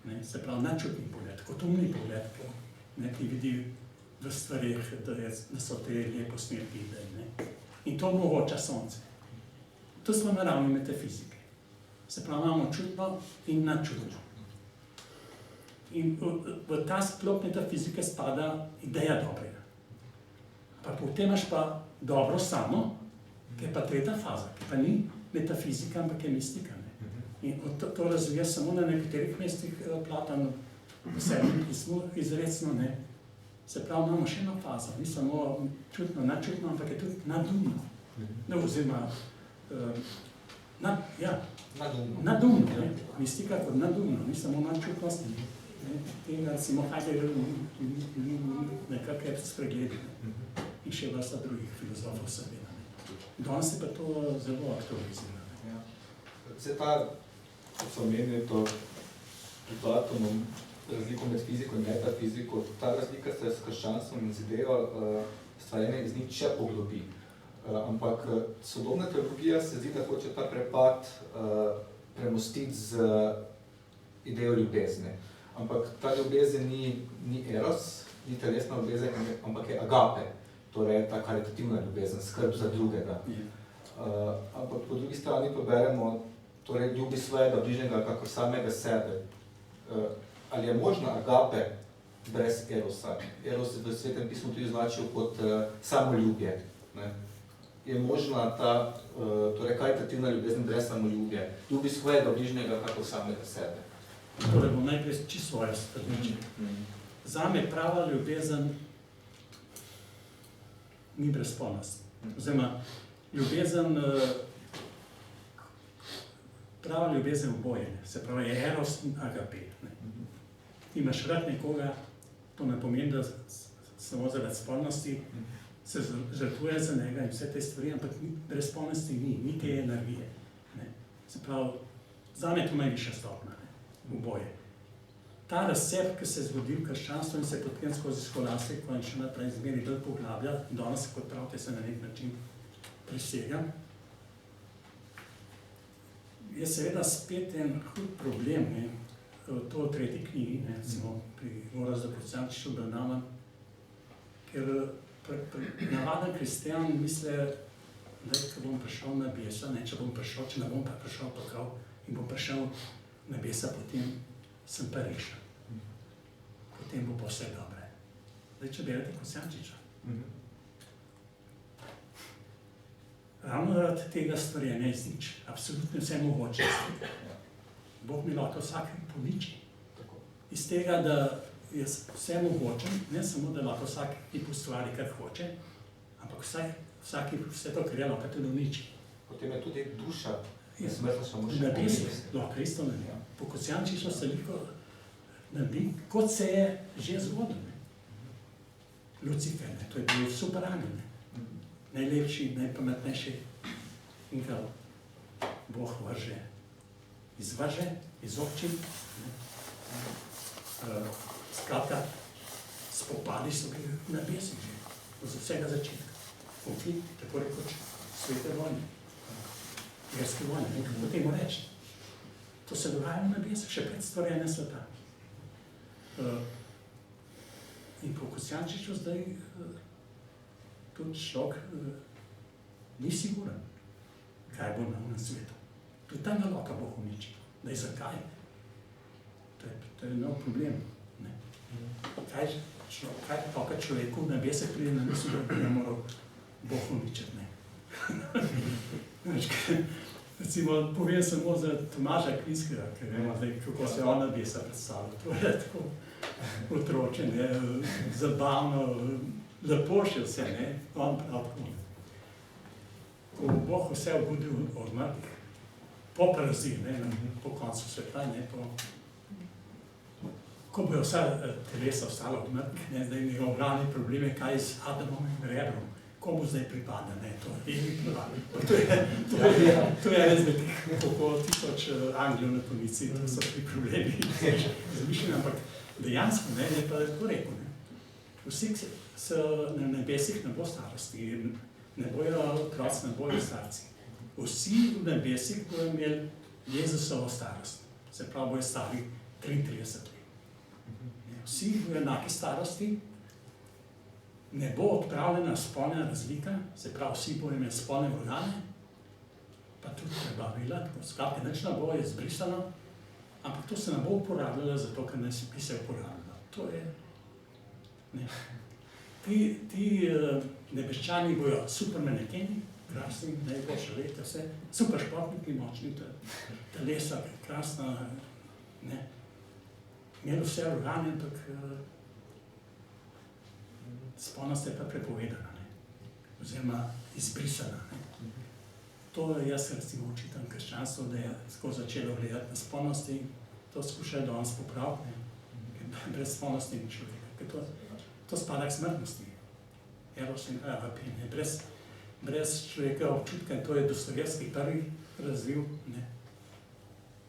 ne, se pravi načutni pogled, kot umni pogled, ne, ki vidi v stvarih, da so te lepo posnetki idej, ne. In to omogoča sonce. To smo na ravni metafizike. Se pravi, imamo čutno in načutno. In v ta sklop metafizike spada ideja dobrega. Pa potem imaš pa dobro samo, ki je pa tretja faza, ki pa ni metafizika, ampak je mistika, ne. In to razvija samo na nekaterih mestih Platon v Sedmem pismu izrecno, ne. Se pravi, imamo še eno fazo, ni samo čutno, načutno, ampak je tudi nadumno. Ne, oziroma, nadumno, ne. Mistika kot nadumno, ni samo nadčutnost, ne. Tega recimo Heidegger nekako je spregledal. In še vrsta drugih filozofov seveda, ne. Danes je pa to zelo aktualizirano. Ja. Zdaj ta, kot so omenili, to pri Platonom, razliko med fiziko in metafiziko, ta razlika se s krščanstvom in z idejo stvarjenja iz nič še poglobi. Ampak sodobna teologija se zdi, da hoče ta prepad premostiti z idejo ljubezni. Ampak ta ljubezen ni eros, ni telesna ljubezen, ampak je agape, torej ta karitativna ljubezen, skrb za drugega. Ampak po drugi strani pa beremo, torej ljubi svojega bližnjega kakor samega sebe. Ali je možna agape brez erosa? Eros v Svetem pismu tudi označil kot samoljubje. Ne? Je možna ta torej karitativna ljubezen brez samoljubje? Ljubi svojega bližnjega kakor samega sebe. Torej bom najprej čisto svoje stališče. Zame prava ljubezen ni brezpolnost. Oziroma, ljubezen, prava ljubezen oboje, se pravi je eros in agape. Ne? Ti imaš rad nekoga, to ne pomeni, da samo zaradi spolnosti se žrtvuje za njega in vse te stvari, ampak brezpolnosti ni te energije. Ne? Se pravi, zame je to najvišja stopnja, oboje. Ta razcep, ki se je zgodil v krščanstvu in se potem skozi skolastiko in še naprej zmeri bolj poglablja, danes, kot pravite, se na nek način presega, je seveda spet en hud problem, ne? To v tretji knjigi, ne, recimo pri Gorazdu Kocijančiču obravnavam, ker navaden kristjan misli, da ko bom prišel na nebesa, ne, če bom prišel, če ne bom pa prišel prav in bom prišel na nebesa, potem sem pa rešen. Potem bo pa vse dobre. Zdaj, če berete Kocijančiča. Ravno zaradi tega stvarjenja iz nič, absolutno vse mogoče. Bog mi lahko vsak poniči. Iz tega, da je vse mogoče, ne samo, da lahko vsak hip ustvari, kar hoče, ampak vsak vse to, kar je lahko tudi uniči. Potem je tudi duša, smrtna samo še nebesi, lahko isto ne. Po Kocijančiču se veliko narediti, kot se je že zgodilo. Lucifer, to je bil super angel, najlepši, najpametnejši, in ga Bog izvrže, izobči. Skratka, spopadi so bili v nebesih že, od vsega začetka. Konflikt, tako rekoč, svete vojne, verske vojne, kako temu reči. To se dogaja v nebesih, še pred stvarjenjem sveta. In po Kosjančiču zdaj tudi človek ni siguren, kaj bo na onem svetu. Tudi ta naloga Bog uniči. Daj, zakaj? To je nov problem. Kaj pa človeku v nebesih pride na misel, da bi ne moral Bog uničiti? Recimo, povem samo za Tomaža Kvinskega, ker vemo zdaj, kako se on nebesa predstavlja. To je tako otroče, zabavno, lepo še vse, on prav tako. Ko bo Bog vse obudil od mrtvih, po paraziji, po koncu sveta, ko bojo vsa telesa ostala od mrtvih, zdaj mi ogromni probleme, kaj z Adamovim rebrom, komu zdaj pripada, to je Evi pravi. To je res med okolo 1000 Anglijev na policiji, to so ti problemi, zmišljeni, ampak dejansko, je pa tako rekel, vsi na nebesih ne bo starosti, ne bojo otroci, ne bojo starci. Vsi v nebesih bojo imeli Jezusovo starost, se pravi, bojo stari 33 let. Vsi v enaki starosti, ne bo odpravljena spolna razlika, se pravi, vsi bojo imeli spolne organe, pa tudi prebavila, skratka, nič ne bo izbrisano, ampak to se ne bo uporabljalo, zato ker ne bi se uporabljalo. To je, Ti nebeščani bojo super manekeni, krasni, najboljše leta, vse, super športniki, močni, telesa, krasna, imeli vse organe, ampak spolnost je pa prepovedana, oziroma izbrisana. To jaz recimo očitam krščanstvo, da je tako začelo gledati na spolnosti, to skušajo danes popraviti, ker brez spolnosti ni človeka. To spada k smrtnosti. Eros in agape, brez človeka občutka, in to je Dostojevski prvi razvil,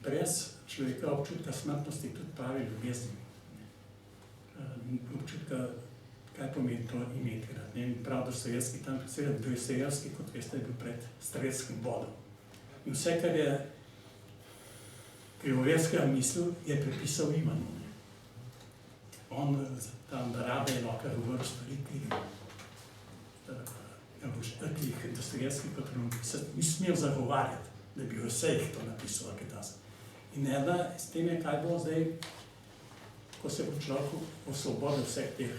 brez človeka občutka smrtnosti tudi pravi ljubezni. Občutka, kaj pomeni to imeti rad. Prav Dostojevski tam predstavlja, Dostojevski, kot veste, je bil pred strelskim bodom. In vse, kar je krivoverskega mislil, je prepisal Ivanu. On tam Barabe je lahko govoril stvari, ki jih Dostojevski ni smel zagovarjati, da bi vse jih to napisal, in ena s tem je, kaj bo zdaj, ko se bo človek osvobodil vseh teh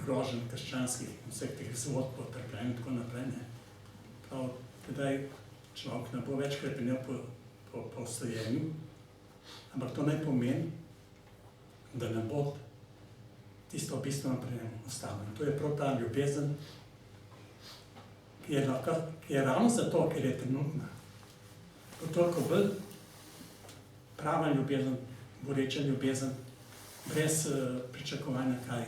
groženj krščanskih, vseh teh zvodb po trpljenju in tako naprej. Prav, tedaj človek ne bo več krepenil po stojenju, ampak to ne pomeni, da ne bo tisto bistveno pri njem ostalo. To je prav ta ljubezen, ki je ravno zato, ker je trenutna. To toliko bolj prava ljubezen, goreča ljubezen, brez pričakovanja, kaj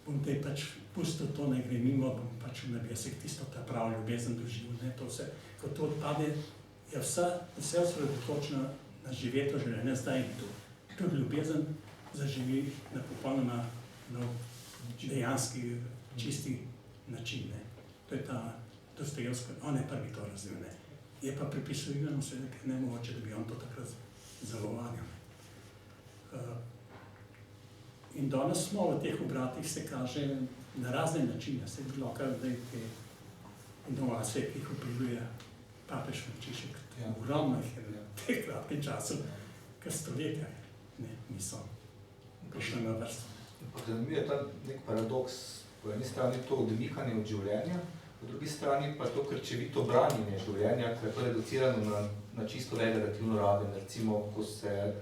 bom te pač pustil, to ne gre mimo, bom pač v nebesih tisto ta prava ljubezen doživel. Ko to odpade, je vse osredotočeno na živeto življenje zdaj in tu. Tudi ljubezen zaživi na popolnoma dejanski, čisti način. To je ta Dostojevski, on je prvi to razvil. Je pa pripisujeno vse, ker ne mogoče, da bi on to takrat zagovarjal. In danes smo v teh obratih se kaže na razne načine, se je bilo kar zdaj te inovacije, ki jih opredeluje papež Frančišek. Ogromno jih je v teh kratkih časov, kar stoletja niso prišli na vrsto. Zanimiv je ta nek paradoks, po eni strani to odmikanje od življenja, po drugi strani pa to krčevito branjenje življenja, ki je to reducirano na čisto vegetativno raven, recimo, ko se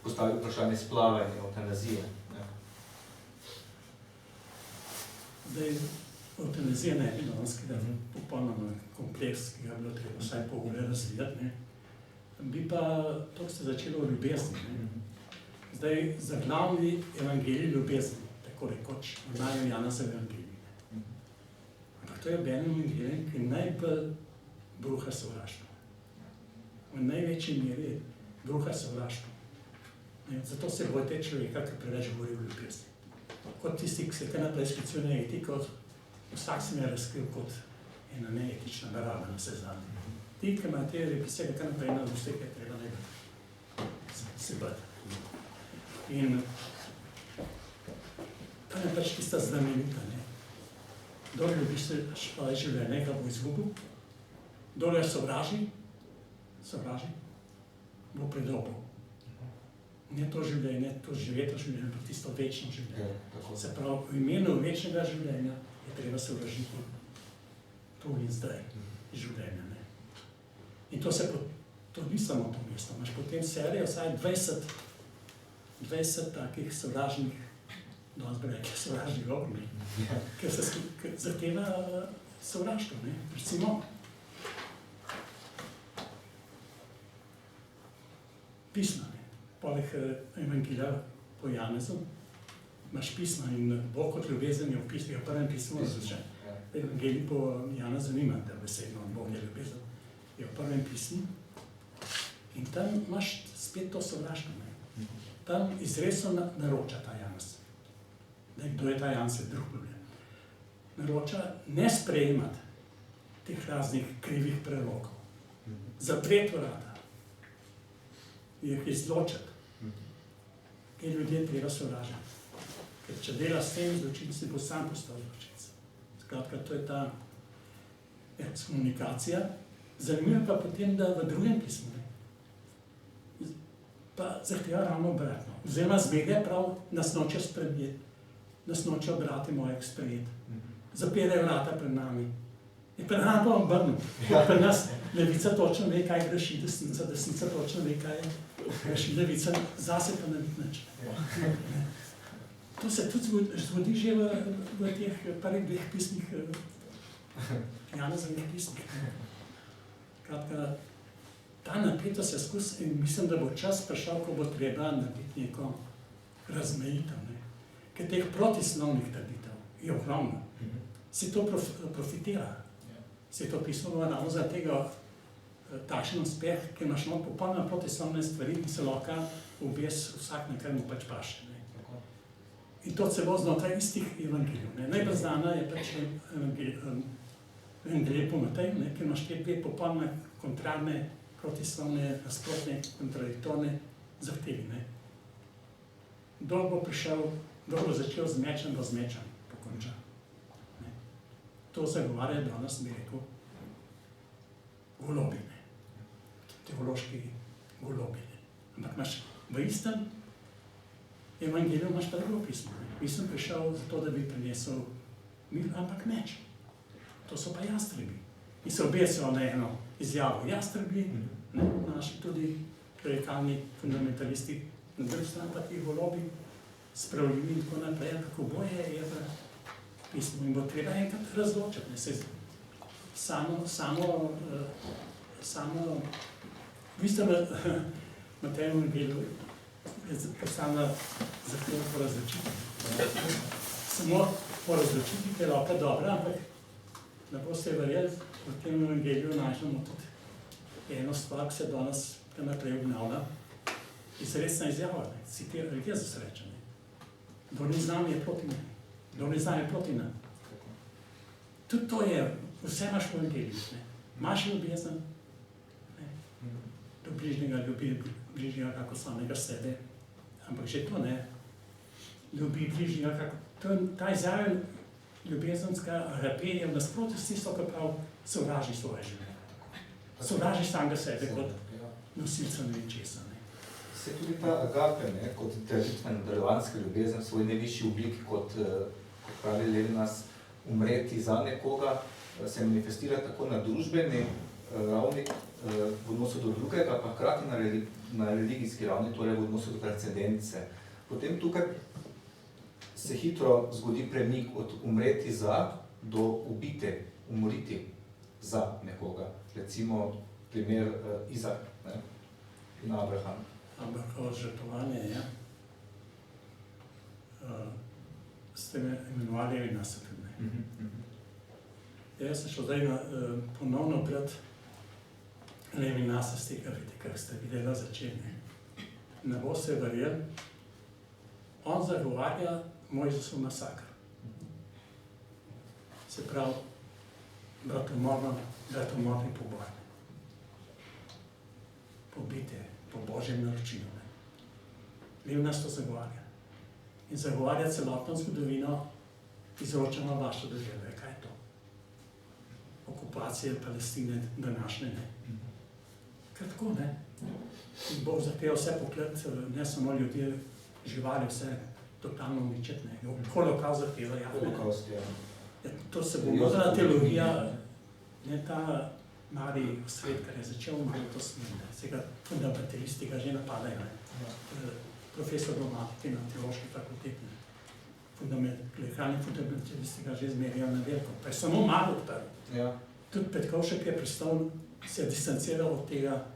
postavi vprašanje splavanja, eutanazije. Eutanazija ne bi danes, ki je popolnoma kompleks, ki ga je bilo treba vsaj pol ure razvijati. bi pa to se začelo v ljubezni. Ne? Zdaj, za glavni evangelij ljubezni, tako rekoč, imajo Janezov evangelij. Ampak to je obenem evangelij, ki najbolj bruha sovraštvo. V največji meri bruha sovraštvo. Zato se bojte človeka, ki preveč govori o ljubezni. Kot tisti, ki se kar naprej sklicuje na etiko, vsak se mi je razkril kot ena neetična narava na vse zadnje. Ti, ki imajo te besede kar naprej na vse, kaj treba najbolj se bati. In to je pač tista znamenita. Kdor ljubi svoje življenje, ga bo izgubil. Kdor je sovraži, bo predobel. Ne to življenje, to živeto življenje, ampak tisto večno življenje. Se pravi, v imenu večnega življenja je treba sovražiti tu in zdaj življenja. Ne? In to ni samo to mesto. Imaš potem serijo vsaj 20 takih sovražnih, danes bi rekli sovražnih ognij, ker se zahteva sovraštvo. Recimo, pisma. Poleg evangelija po Janezu, imaš pisma in Bog kot ljubezen je v prvem pismu različen. Evangelij po Janezu nima, da besedno Bog je ljubezen, je v prvem pismu. In tam imaš spet to sovraštvo. Tam izresno naroča ta Janez. Kdo je ta Janez, je drug problem. Naroča ne sprejemati teh raznih krivih prerokov. Zapreti vrata. Jih izločati. Ker ljudje treba sovražati. Ker če dela s tem zločinci, bo sam postal zločinec. Skratka, to je ta ekskomunikacija. Zanimivo pa potem, da v drugem pismu pa zahteva ravno obratno. Oziroma zbege prav, nas noče sprejeti, nas noče brati mojeg sprejeti. Zapirajo vrata pred nami. In pred nami pa obrnil. Pred nas levica točno ve, kaj greši desnica, desnica točno ve, kaj greši levica, zase pa ne vidi nič. To se tudi zgodi že v teh prvih dveh pismih, Janezovih pismih. Kratka, ta napetost je skozi in mislim, da bo čas prišel, ko bo treba narediti neko razmejitev. Ker teh protislovnih trditev je ogromno. Se to profitira. Se to pismo ravno za tega takšen uspeh, ker imaš popolnoma protislovne stvari in se lahko objes vsak na kar mu pač paše. In to celo znotraj istih evangelijev. Najbolj znana je pač evangelij po Mateju, ker imaš te dve popolnoma kontrarne, protislovne, nasprotne, kontradiktorne zahtevi. Kdo bo prišel, kdo bo začel z mečem, bo z mečem pokončal. To zagovarja danes, bi rekel, golobi, teološki golobi. Ampak imaš v istem evangeliju imaš pa drugo pismo. Nisem prišel zato, da bi prinesel mir, ampak meč. To so pa jastrebi. In se obesijo na eno izjavo. Jastrebi, naši tudi klerikalni fundamentalisti, na drugi strani pa ti golobi, spravljivi in tako naprej, kako boje je v pismu. In bo treba enkrat razločiti. Samo, vi ste v tem evangeliju postavljena zahteva po razločitvi. Samo po razločitvi, ki je lahko dobra, ampak ne boste verjeli, v tem evangeliju najdemo tudi eno stvar, ki se danes kar naprej obnavlja. Izrecna izjava, citira Jezus reče. Kdor ni z nami, je proti meni. Kdor ni z nami, je proti nam. Tudi to je, vse imaš v evangeliju. Imaš ljubezen, do bližnjega ljubi bližnjega kako samega sebe. Ampak že to ne. Ljubi bližnjega kako... Ta izjava ljubezenska rape je v nasprotju s tisto, ki prav sovraži svoje življenje. Sovraži samega sebe kot nosilca nečesa. Se tudi ta agape, kot traditvena darovanska ljubezen v svoji najvišji obliki, kot pravi Levinas, umreti za nekoga, se manifestira tako na družbeni ravni, v odnosu do drugega, pa hkrati na religijski ravni, torej v odnosu do transcendence. Potem tukaj se hitro zgodi premik od umreti za do umoriti za nekoga. Recimo primer Izak. In Abraham. Ambrahovo žrtvovanje, ja. Ste me imenovali Levinasa tudi, ne? Jaz sem šel zdaj ponovno brati Levinasa z tega vidika, kar ste videli na začetku. Ne boste verjeli, on zagovarja Mojzesov masakr. Se pravi, bratomorni poboj. Pobitje po božjem naročilu. Levinas to zagovarja. In zagovarja celotno zgodovino izročanja vaše države. Kaj je to? Okupacije Palestine današnje, ne? Ker tako, ne? In Bog zahteva vse poklet, ne samo ljudje, živali, vse totalno uničiti, ne? Holokaust zahteva, ja. Holokaust, ja. To se bo moderna teologija, ne ta mali svet, kar je začel malo to smer, vsega fundamentalisti ga že napadajo, ne? Profesor dogmatike na teološki fakulteti, lekarni fundamentalisti ga že zmerijo na veliko, pa je samo malo odprl. Ja. Tudi Petkovšek je pristal, se je distanciral od tega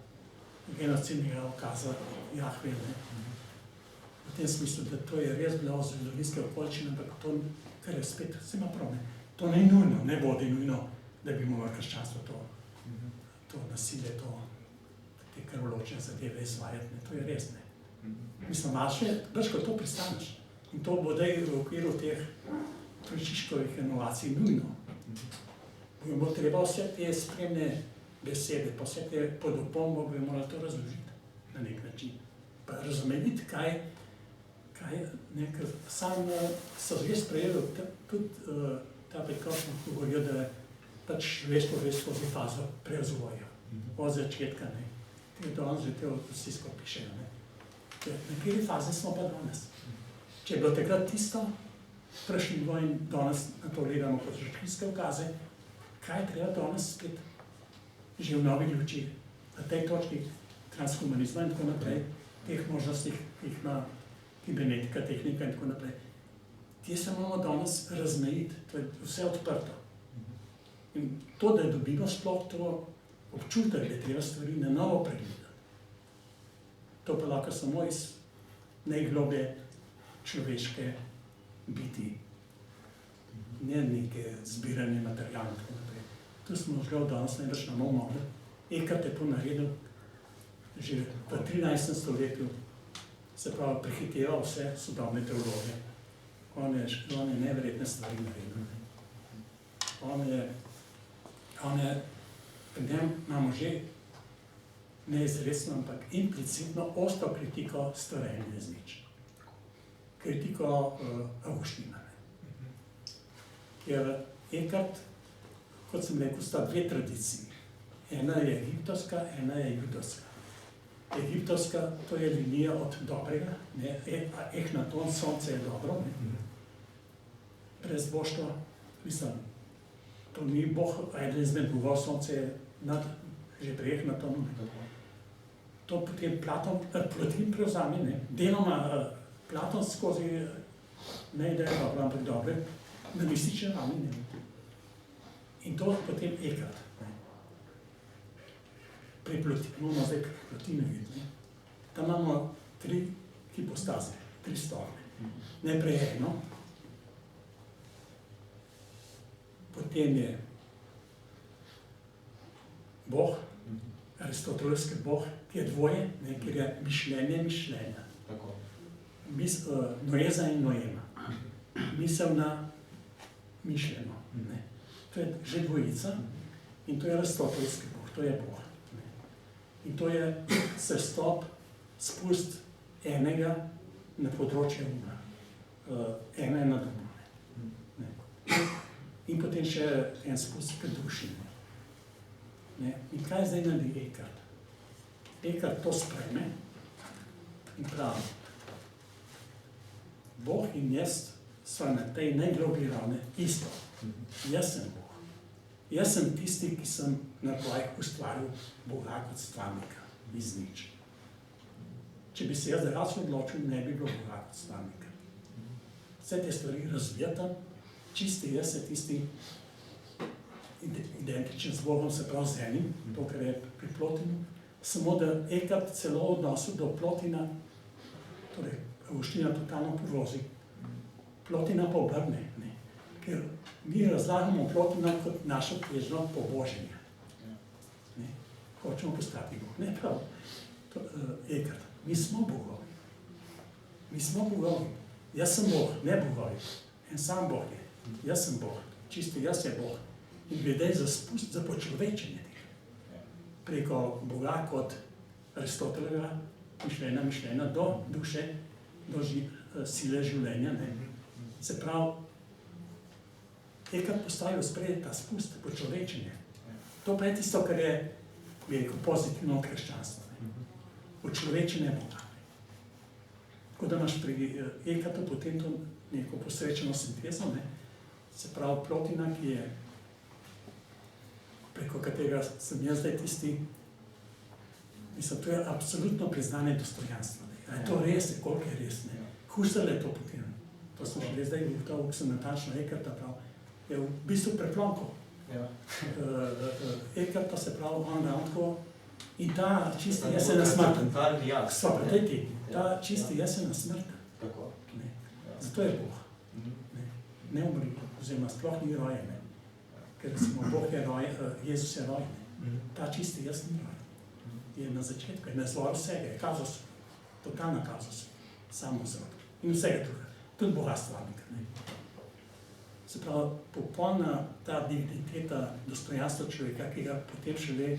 genocidnega ukaza Jahve, ne? V tem smislu, da to je res bilo zgodovinske okoliščine, ampak to, kar je spet, se ima prav, ne? To ni nujno, ne vodi nujno, da bi moralo krščanstvo to nasilje, te krvoločne zadeve izvajati, ne? To je res, ne? Mislim, vaše, brž ko to pristaneš, in to bo daj v okviru teh Frančiškovih inovacij nujno. Bo treba vse te spremne besede, pa vse te podopombo bi morali to razložiti na nek način. Pa razumeti, kaj ker sam so res sprejeli tudi ta Petkovšek govorijo, da pač človeštvo gre skozi fazo prerazvoja, od začetka, ne. Tega danes že te vsi skupaj pišejo, ne. Na kateri fazi smo pa danes? Če je bilo takrat tisto, prejšnji vojn, danes na to gledamo kot žrtvovske ukaze, kaj je treba danes spet že v novi luči, na tej točki transhumanizma in tako naprej, teh možnostih, ki jih ima kibernetika, tehnika in tako naprej. Te se moramo danes razmejiti, to je vse odprto. In to, da dobimo sploh to občutek, da je treba stvari na novo pregledati. To pa lahko samo iz najgloblje človeške biti, ne neke zbiranje materialov in tako naprej. Tu smo žgal danes najbrž na moj model. Ekart je to naredil že v 13. stoletju, se pravi, prehiteval vse sodobne teologije. On je neverjetne stvari naredil. Pri njem imamo že neizrecno, ampak implicitno ostro kritiko stvarjenja iz nič. Kritiko Avguština. Ker Ekart, kot sem rekel, sta dve tradiciji. Ena je egiptovska, ena je judovska. Egiptovska, to je linija od dobrega, Ehnaton, sonce je dobro, ne? Brez boštva, mislim, to ni Bog, eden izmed bogov, sonce je že pri Ehnatonu. To potem Plotin prevzame, ne? Deloma Platon skozi, ne da je dobro, ampak dobre, na mistične ravni, ne? In to potem Ekart. Pri Plotinu, zdaj pri Plotinu vidimo, tam imamo tri hipostaze, tri storme. Najprej eno, potem je Bog, aristotelski Bog, ki je dvoje, ker je mišljenje mišljenja. Noeza in noema. Misel na mišljeno. To je že dvojica in to je aristotelski Bog, to je Bog. In to je sestop, spust enega na področje uma. Ena je na domu. In potem še en spust k duši. In kaj zdaj naredi Ekart? Ekart to sprejme in pravi, Bog in jaz sva na tej najgloblji ravni isto. Jaz sem Bog. Jaz sem tisti, ki sem na tvojih ustvaril Boga kot stvarnika, iz nič. Če bi se jaz drugače odločil, ne bi bilo Boga kot stvarnika. Vse te stvari razvijatam, čisti jaz je tisti identičen z Bogom, se pravi z enim, to, kar je pri Plotinu, samo da enkrat celo v odnosu do Plotina, torej Avguština totalno povozi, Plotina pa obrne, ne. Ker mi razlagamo Plotina kot našo težno poboženje. Ne. Hočemo postati Bog. Ne prav, enkrat, mi smo bogovi. Mi smo bogovi. Jaz sem Bog, ne bogovi. En sam Bog je. Jaz sem Bog. Čisti jaz je Bog. In glede za spust, za počlovečenje tega. Preko Boga kot Aristotelega mišljenja do duše, do sile življenja. Ne. Se pravi, enkrat postavil spredje ta spust, počlovečenje. To pa je tisto, kar je veliko pozitivno krščanstvo. Počlovečenje Boga. Tako da imaš pri enkatu potem to neko posrečeno sintezo, ne. Se pravi, Plotina, ki je preko katerega sem jaz zdaj tisti, mislim, to je absolutno priznanje dostojanstva. Je to res, koliko je res, ne. Husserl je to potem. To sem že zdaj ugotovil, ko sem natančno Ekarta prav. Je v bistvu preplonko. Ekart pa se pravi, on ravno in ta čisti jesena smrt. So pa ta čisti jesena smrt. Zato je Bog. Ne umri, oziroma sploh ni rojen. Ker recimo Bog je rojen, Jezus je rojen. Ta čisti jaz ni rojen. Je na začetku, je na izvoru vsega, je kazus, totalna kazus, samo vzrok. In vsega tukaj, tudi Boga stvarnika. Se pravi, popolna ta digniteta, dostojanstvo človeka, ki ga potem šele,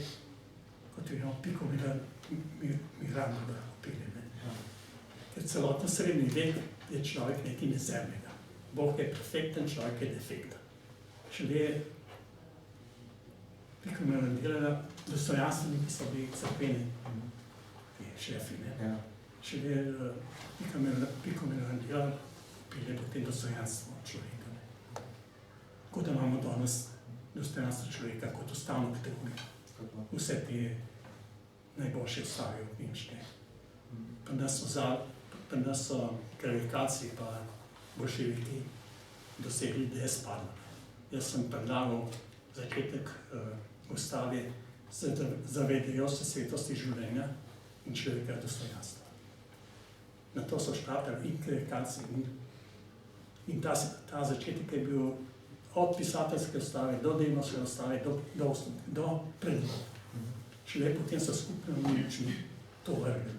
kot je Pico Mirandoga opelje. Ker celotno srednji vek je človek nekaj mizernega. Bog je perfekten, človek je defekten. Šele Pico Mirandoga, dostojanstveniki so bili crkveni šefi. Šele Pico Mirandoga opelje potem dostojanstvo človeka. Kot da imamo danes dostojanstvo človeka kot ustavno kategorijo. Vse te najboljše ustave od Nemške. Pri nas so klerikaciji pa boljševiki dosegli, da je spadlo. Jaz sem predlagal začetek ustave, zavedajo se svetosti življenja in človekega dostojanstva. Na to so štartali in klerikaciji in ta začetek je bil od pisateljske ustave do denovske ustave, do predloga. Šele potem so skupno močni to vrgli.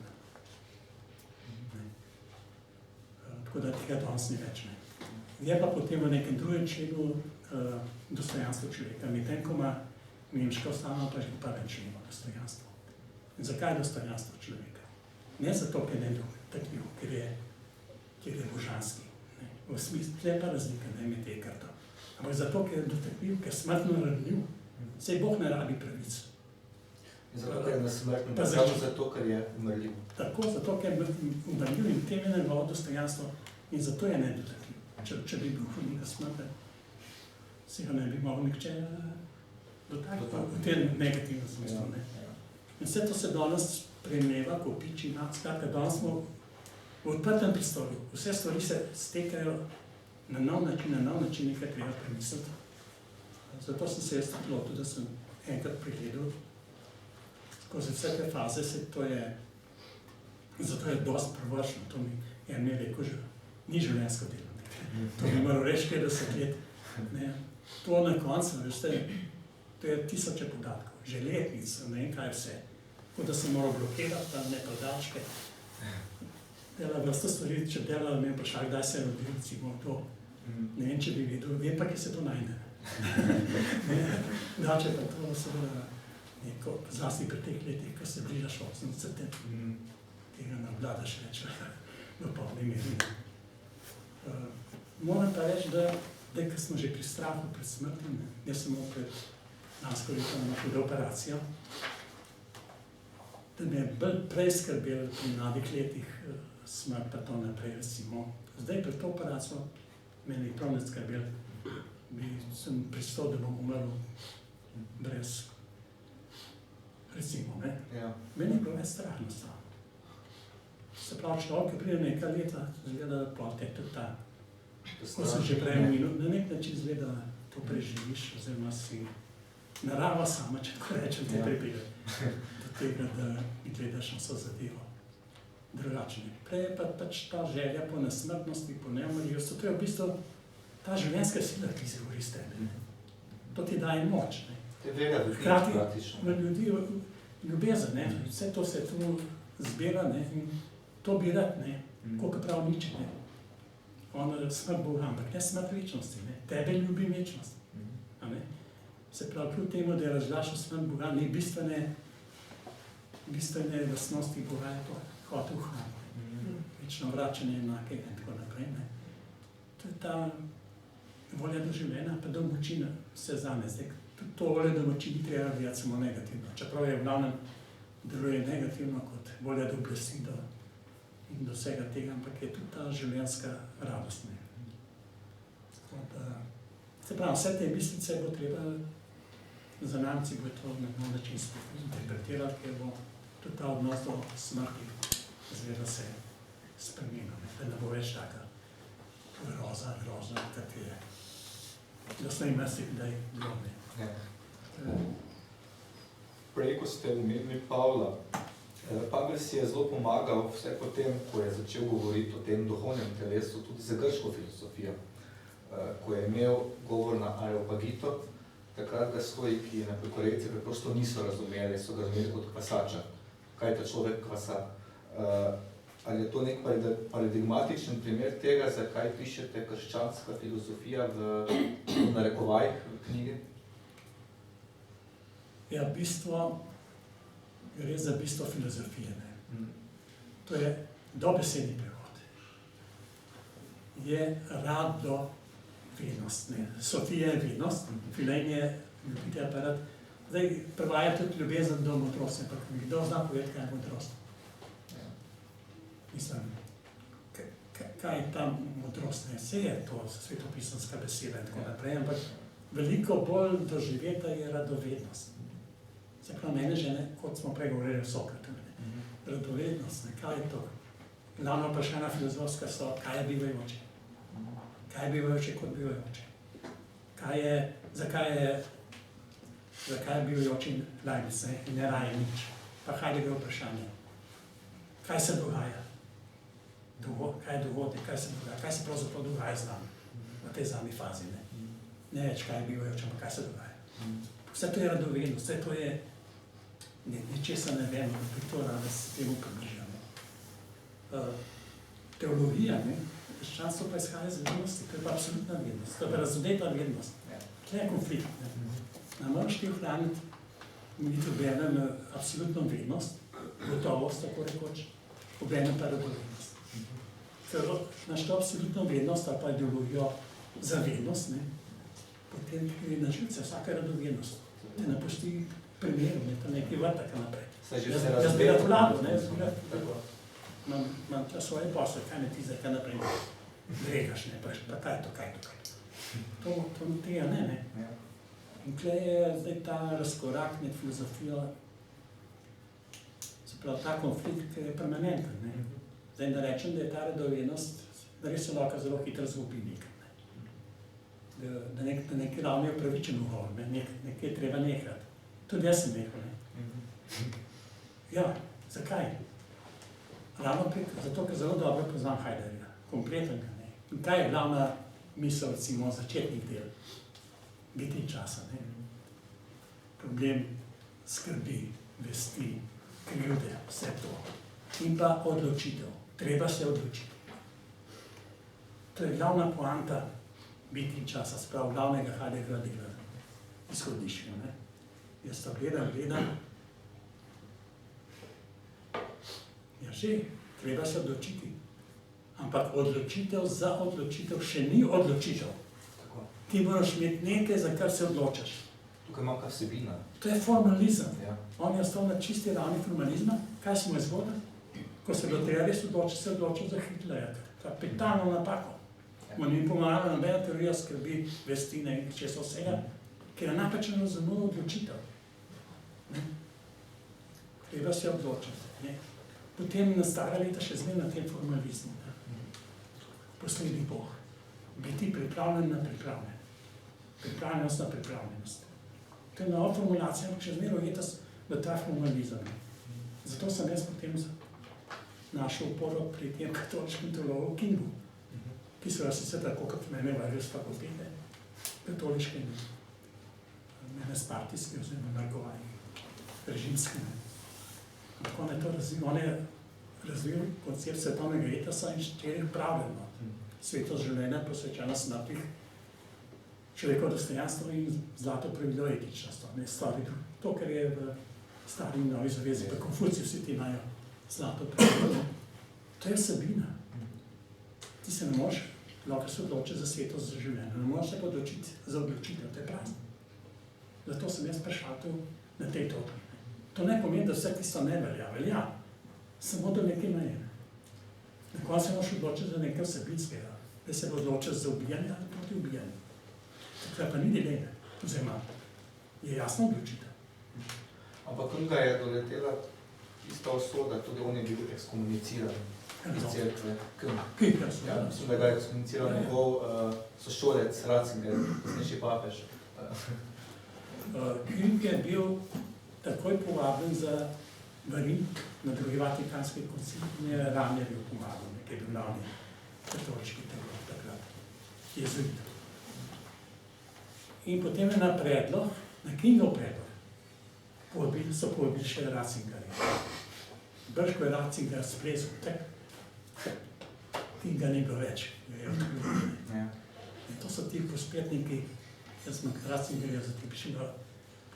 Tako da tega danes ni več. Je pa potem v nekem drugem členu dostojanstvo človeka. Medtem ko ima nemška ustava, pa že v prvem členu dostojanstvo. In zakaj je dostojanstvo človeka? Ne zato, ker je nedotakljiv, ker je božanski. V smislu, tle pa razlika, ne med Ekartom. Ampak zato, ker je dotakljiv, ker je smrtno ranljiv, saj Bog ne rabi pravic. Zato, ker je nesmrtno, pa zato, ker je umrljiv. Tako, zato, ker je umrljiv in tem je njegovo dostojanstvo in zato je nedotakljiv. Če bi bil hudiga smrten, si ga ne bi mogel nihče dotakniti v tem negativnem smislu. In vse to se danes premeva, kopiči, skratka, danes smo v odprtem prostoru. Vse stvari se stekajo na nov način nekaj treba premisliti. Zato sem se jaz lotil, da sem enkrat pregledal skozi vse te faze, zato je dosti prvršno, to mi je rekel, že ni življenjsko delo. To mi moral reči 40 let. To na koncu, veste, to je tisoče podatkov, že letnic, ne vem kaj vse. Tako da sem moral blokirati tam ne podačke. Dela vrsta stvari, če dela, me vprašal, kdaj se je rodil, recimo to. Ne vem, če bi vedel, vem pa, ki se to najde. Dače pa to seveda neko, zlasti pri teh letih, ko se bližaš 80, tega ne obvladaš več v polni meri. Moram pa reči, da ko smo že pri strahu pred smrtjem, jaz sem pred lansko leto naredil operacijo, da me je prej skrbel pri mladih letih smrt pa to naprej, recimo. Zdaj pred to operacijo meni je prav ne skrbel, sem pristal, da bom umrl brez, recimo, ne. Meni je bilo več strah nastavno. Se pravi, človek, ki pride nekaj leta, zgleda, da potem tudi ta, ko sem že prej omenil, na nek način zgleda, to preživiš, oziroma si narava sama, če tako rečem, te pripelje do tega, da gledaš na vso zadevo drugačne. Prej je pa pač ta želja po nesmrtnosti, po neumrljivosti, to je v bistvu ta življenjska sila, ki se govori s tebi. To ti daje moč. Hkrati v ljudi ljubezen, ne? Vse to se tu zbira, ne? In to bi rad, ne? Koliko prav niče, ne? On smrt Boga, ampak ne smrt večnosti, ne? Tebe ljubi večnost. A ne? Se pravi, kljub temu, da je razglašal smrt Boga, ni bistvene lastnosti Boga je to hotel hrano. Večno vračanje enakega in tako naprej, ne? To je ta volja do življenja, pa do moči se zame. Zdaj, to volja do moči ni treba gledati samo negativno. Čeprav je v glavnem deluje negativno kot volja do oblasti in do vsega tega, ampak je tudi ta življenjska radost. Se pravi, vse te mislice bo treba, zanamci bo to na nov način interpretirati, ker bo tudi ta odnos do smrti zgleda se spremenil, da ne bo več taka grozna, katere. Doslej imasi, da je globne. Prej, ko ste omenili Pavla, Pavel si je zelo pomagal vse potem, ko je začel govoriti o tem duhovnem telesu, tudi za grško filozofijo. Ko je imel govor na Areopagito, takrat ga stoiki na Epikurejci preprosto niso razumeli, so ga razumeli kot kvasača. Kaj ta človek kvasa? Ali je to nek paradigmatičen primer tega, zakaj pišete krščanska filozofija v narekovajih v knjigi? Ja, gre za bistvo filozofije. To je dobesedni prevod. Je rado vednost. Sofija je vednost, filen je ljubitelj aparat. Zdaj, prevaja tudi ljubezen do modrosti, ampak kdo zna povedati, kaj je modrost? Mislim, kaj je ta modrost? Vse je to svetopisanska beseda in tako naprej, ampak veliko bolj doživeta je radovednost. Se pravi, mene žene, kot smo prej govorili o Sokratu, radovednost, kaj je to? Glavno vprašanja filozofska so, kaj je bivajoče? Kaj je bivajoče kot bivajoče? Zakaj je bivajoče Leibniz in ne raje nič? Pa Heidegger vprašanje. Kaj se dogaja? Kaj je dogodek, kaj se dogaja? Kaj se pravzaprav dogaja z nami v tej zadnji fazi? Ne več, kaj je bivajoče, ampak kaj se dogaja? Vse to je radovednost, vse to je nečesa ne vem, bi to rada s temu približamo. Teologija, krščanstvo pa izhaja iz vednosti, to je pa absolutna vednost, to je pa razodeta vednost. To je konflikt. Ne moraš ti ohraniti, mi tu obenem absolutno vednost, gotovost, tako rekoč, obenem pa radovednost. Ker naš to absolutno vednost ali pa ideologijo za vednost, potem je na živce vsaka radovednost. Te napusti primeru, to nekaj vrtaka naprej. Jaz bi rad vlado, imam svoje posle, kaj me ti zdaj kaj naprej dregaš, pa kaj je to. To tega ne. In tukaj je zdaj ta razkorak med filozofijo, se pravi ta konflikt, ki je permanenten. Zdaj da rečem, da je ta radovednost, da res se lahko zelo hitro zgubi nekaj. Da nekaj ravno je upravičen ugovor, nekaj je treba nehati. Tudi jaz sem nehal. Ja, zakaj? Ravno zato, ker zelo dobro poznam Heideggerja, kompletnega. In kaj je glavna misel, recimo, začetnih del? Biti časa. Problem skrbi, vesti, krivde, vse to. In pa odločitev. Treba se odločiti. To je glavna poanta biti časa, sprav glavnega Heideggerja dela izhodišča. Jaz to gledam. Ja že, treba se odločiti. Ampak odločitev za odločitev še ni odločitev. Ti moraš imeti nekaj, za kar se odločaš. Tukaj manjka vsebina. To je formalizem. On je ostal na čisti ravni formalizma. Kaj smo izgodili? Ko se bo treba res odločiti, se odločil za Hitlerja. Kapitalno napako. Mu ni pomagala nobena teorija skrbi, vestine in česa vsega, ker je napačno razumel odločitev. Treba se odločiti. Potem na stara leta še zmeraj na tem formalizmu. Posledi Bog. Biti pripravljen na pripravljenost. Pripravljenost na pripravljenost. To je nova formulacija, ampak še zmeraj ujeta v ta formalizem. Zato sem jaz potem našel oporo pri tem katoliškem teologu Kingu, ki so sicer tako kot mene varil z fakultete, katoliške, mene s partijske oziroma narkovanje, režimske. Tako on je to razvil, on je razvil koncept svetovnega etosa in 4 pravljen. Svetost življenja posvečena smrti, človekovo dostojanstvo in zlato pravilo etičnost. To, kar je v stari in novi zavezi, pa Konfucij vsi ti imajo zlato pravilo. To je vsebina. Ti se ne moreš, lahko se odloči za svetost za življenje, ne moreš se odločiti za odločitev, to je prazno. Zato sem jaz prešaltil na tej točki. To ne pomeni, da vse tisto ne velja, samo do neke meje. Na koncu se moraš odločiti za nekaj vsebinskega, da se bo odločil za ubijanje ali proti ubijanju. Takrat pa ni dileme, oziroma je jasno odločitev. Ampak Kinga je doletela ista usoda, tudi on je bil ekskomuniciran iz cerkve. King, ja, mislim, da ga je ekskomuniciral njegov sošolec, Ratzinger, kasnejši papež. King je bil takoj povabljen za Rim na drugi vatikanski koncil in je Ramljerju pomagal, nekaj bil glavni katoliški teolog takrat, jezuit. In potem je na predlog, na Kingov predlog, so povabili še Ratzingerja. Brž, ko je Ratzinger splezal, Kinga ni bilo več. In to so ti pospetniki, jaz sem Ratzingerja za tipičnega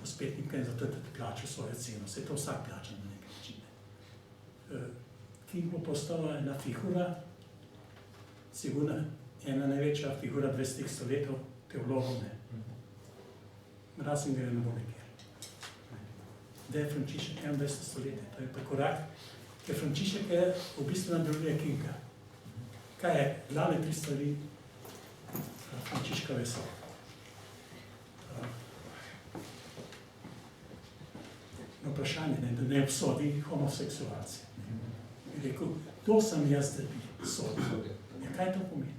pospetnika in zato je tudi plačal svojo ceno. Vse to vsak plača na nekaj načine. King bo postal ena figura, sigurno ena največja figura 20. stoletov, teologov ne. Ratzinger ne bo nekaj. Da je Frančišek 21. stoletje, to je pa korak, ker Frančišek je v bistvu nadaljuje Kinga. Kaj je glavne 3 stvari Frančiškove so? Vprašanje, da ne obsodi homoseksualce. Je rekel, to sem jaz, da bi sodil. Ja, kaj to pomeni?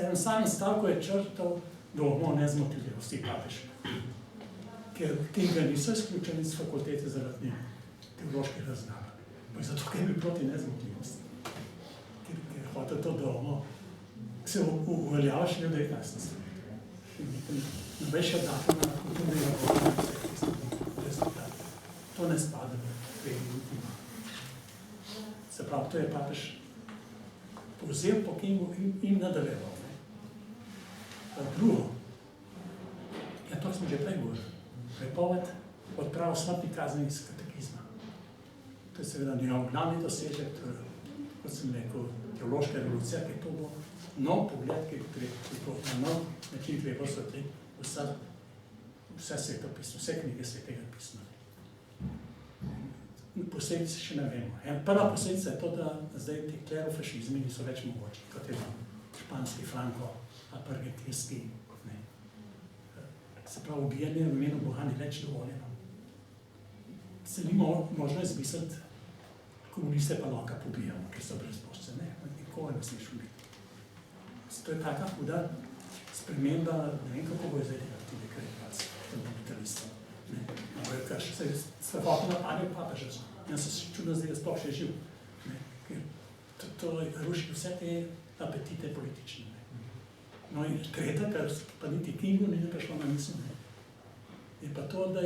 En sam stavko je črtal dogmo nezmotljivosti papeža. Ker Kinga niso izključeni z fakultete zaradi teoloških raznavanj. Zato, ker je bil proti nezmotljivosti. Ker je hotel to dogmo, se uveljava še v 19. stoletju. Novejša datuma na kulturnega rezultata. To ne spada v prejemnitima. Se pravi, to je papež povzel po Kingu in nadaljeval. Drugo, ja, to smo že prej govorili, prepoved odpravo smrtni kazni iz katekizma. To je seveda njegov glavni dosežek, kot sem rekel, teološka revolucija, ki to bo nov pogled, ki bo na nov način treba osvetliti vse svetopismo, vse knjige svetega pisma. Posledice še ne vemo. Prva posledica je to, da zdaj ti klerofašizmi niso več mogoči, kot je španski Franco ali pa argentinski. Se pravi, ubijanje v imenu Boga ni več dovoljeno. Se ni možno izmisliti, komuniste pa lahko pobijamo, ker so brezbožce. Ne, nikoga ne smeš ubiti. To je taka huda sprememba, ne vem, kako bo zdaj delati tudi karieracija, fundamentalistov. Ampak kar še se strahotno napadil papeža. Jaz se čudno zdaj, da sploh še živ. Ker to ruši vse te apetite politične. No in tretja, kar pa niti Kingu ni prišlo na misel, je pa to, da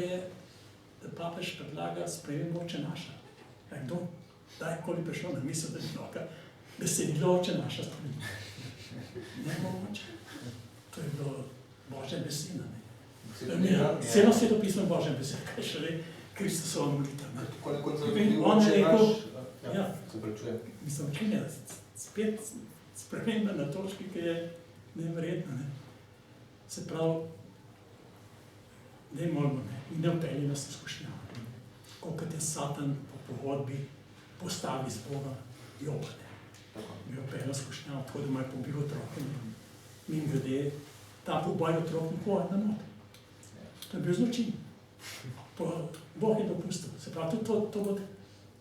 papež predlaga spremembo Oče naša. Kdo dajkoli prišlo na misel, da bi lahko besedilo Oče naša spremenilo. Ne mogoče. To je bilo Božja beseda. Celo svetopismo Božja beseda, kaj šele Kristusova molitev. On je rekel, mislim, čim je spet sprememba na točki, ki je nevredna. Se pravi, ne moramo, ne vpelji nas izkušnjava. Kolikrat je Satan po pogodbi postavi z Boga Joba. Mi vpelja izkušnjava, tako da ima pobil otroke. Min glede, ta poboj otrok nikoga ne moti. To je bil zločin. Bog je dopustil. Se pravi, to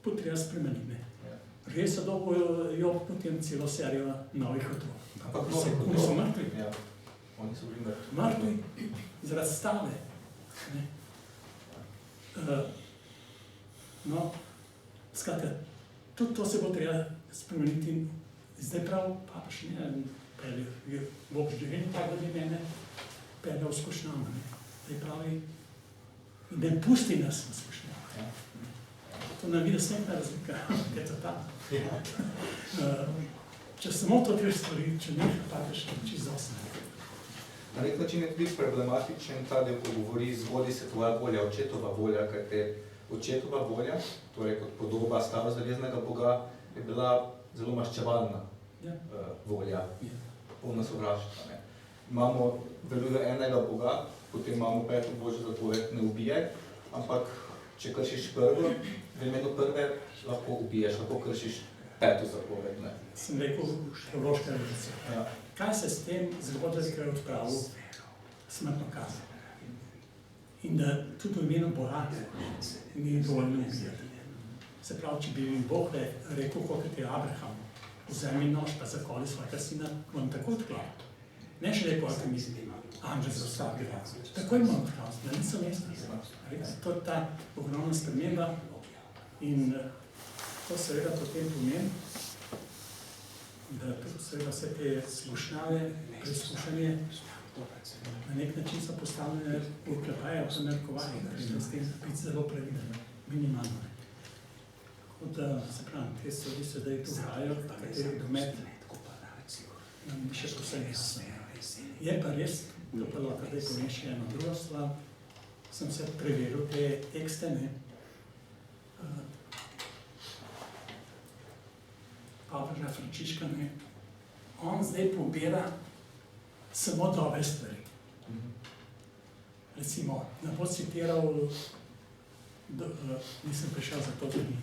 bo treba spremeniti. Res so dolgo Job potem celo serijo novih otrok. Oni so mrtvi. Oni so bili mrtvi. Mrtvi zaradi stave. Ne? No, skratka, tudi to se bo treba spremeniti. Zdaj prav, papež ne, je Bog življenje tako, da bi mene pele v skušnjama. Zdaj pravi, ne pusti nas v skušnjama. To nam vidi smetna razlika, je to tam. Če samo to tri stvari, če nekaj papež, čisto osne. Na nek način je tudi problematičen ta del, ko govori, zgodi se tvoja volja, očetova volja, kajte očetova volja, torej kot podoba starozaveznega Boga, je bila zelo maščevalna volja, polna sovraštva. Imamo, deluje enega Boga, potem imamo peto Božjo zapoved, ne ubijaj, ampak če kršiš prvo, v imenu prve lahko ubiješ, lahko kršiš peto zapoved. Sem rekel, teološka revolucija. Kaj se s tem zgodilo, ko je odpravil smrtno kazen? In da tudi v imenu Boga ni dovoljno ubijati. Se pravi, če bi Bog rekel, kot je Abraham, vzemi nož pa zakoli svojega sina, vam tako odklal. Ne še lepo, da mi anđel za vsakega. Tako imamo odklal, da niso mesta. To je ta ogromna sprememba in to seveda potem pomeni, da seveda vse te slušnjave, preizkušanje na nek način so postavljene v oklepaje, v narekovaje, da s tem biti zelo previden, minimalno. Tako da, se pravim, te stvari se zdaj dogajajo, kateri domet nam še posebej jasno. Je pa res, da pa lahko zdaj povem še eno drugo stvar, sem se preveril te tekste, ne. Papeža Frančiška, ne. On zdaj pobira samo dobre stvari. Recimo, ne bo citiral, nisem prišel za to, da ni.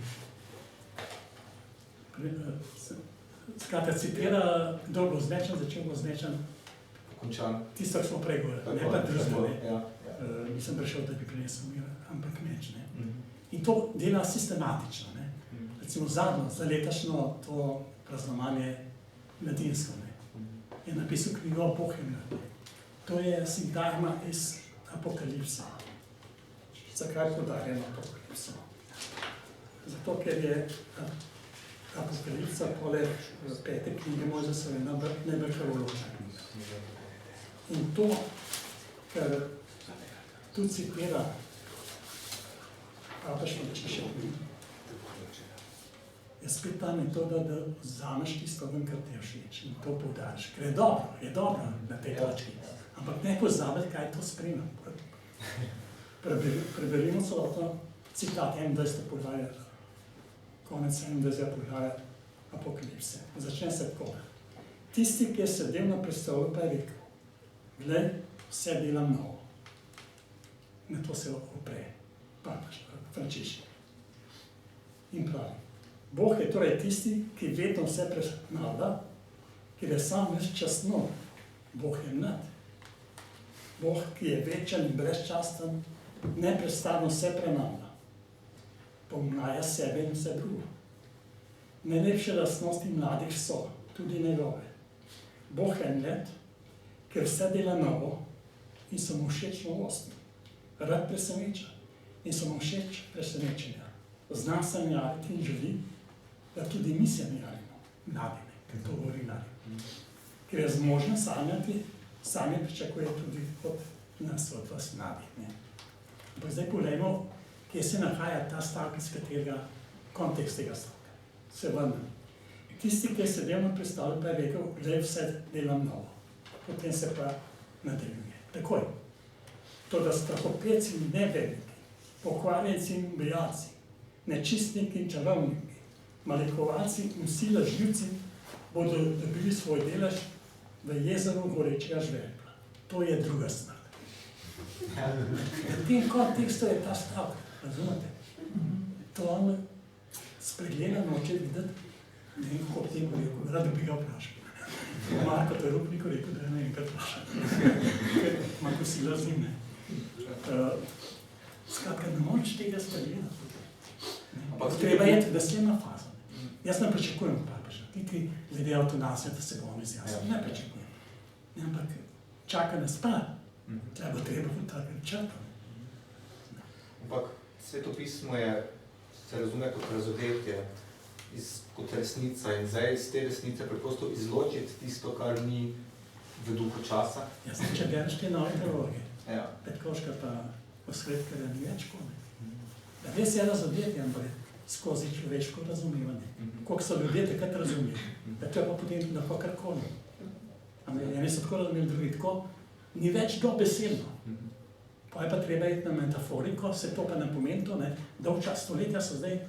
Skratka, citira, kdo bo zmečen, začel bo zmečen. Končan. Tisto, smo prej govorili, ne pa drugo, ne. Nisem prišel, da bi prinesel mir, ampak meč, ne. In to dela sistematično, ne. Recimo zadnjo, za letošnjo to praznovanje mladinsko, ne. Je napisal knjigo Bohemia. To je sintagma iz Apokalipsa. Zakaj poudarjamo Apokalipso? Zato, ker je Apokalipsa poleg pete knjige Mojzesove najbolj krvoločna knjiga. In to, kar tu citira papež Frančišek, je spet ta metoda, da vzameš tisto ven, kar ti je všeč in to poudariš. Ker je dobro na tej točki, ampak ne pozabiti, kaj to spremlja. Preberimo celotno citat 21. poglavja, konec 27. poglavja Apokalipse. Začne se tako. Tisti, ki je sedel na prestolu, pa je rekel, glej, vse delam novo. Na to se opre papež Frančišek. In pravi, Bog je torej tisti, ki vedno vse prenavlja, ker je sam ves čas nov. Bog je mlad. Bog, ki je večen in brezčasten, neprestano vse prenavlja. Pomlaja sebe in vse drugo. Najlepše lastnosti mladih so, tudi njegove. Bog je mlad, ker vse dela novo in so mu všeč novosti. Rad preseneča in so mu všeč presenečenja. Zna sanjariti in želi, da tudi mi sanjarimo, mladine, ker to govori mladi. Ker je zmožna sanjati, sanje pričakuje tudi od nas, od vas mladih. Ampak zdaj poglejmo, kje se nahaja ta stavek, iz katerega kontekst tega stavka. Se vrnem. Tisti, ki je sedel na prestolu, pa je rekel, da vse delam novo. Potem se pa nadaljuje. Takoj. To, da strahopeci in nevedniki, pokvarjenci in ubijalci, nečistniki in čarovniki, malikovalci in vsi lažnivci bodo dobili svoj delež v jezeru gorečega žvepla. To je druga smrt. V tem kontekstu je ta stavek, razumete? To on spregledano hoče videti, ne vem, kako v tem rekel, rad bi ga vprašal. Marko Torupnik rekel, da je ne enkrat vprašal. Ker ima kosila z njim, ne. Skratka, ne moreš tega spregledati. Treba je tudi naslednja faza. Jaz ne pričakujem papeža, niti glede avtonacije, da se bo on izjasnil. Ne pričakujem. Ampak čaka nas pa. Treba bo tako črpati. ampak Sveto pismo se razume kot razodetje, kot resnica in zdaj iz te resnice preprosto izločiti tisto, kar ni v duhu časa. Jaz če bereš te nove teologije, Ja. Petkoška pa Osvetkarja ni več kone. Da res je razodetje, ampak skozi človeško razumevanje. Koliko so ljudje takrat razumeli, da to je pa potem lahko karkoli. Eni so tako razumeli, drugi tako, ni več dobesedno. Pa je pa treba iti na metaforiko, se to pa ne pomeni to, ne. Dolg čas stoletja so zdaj,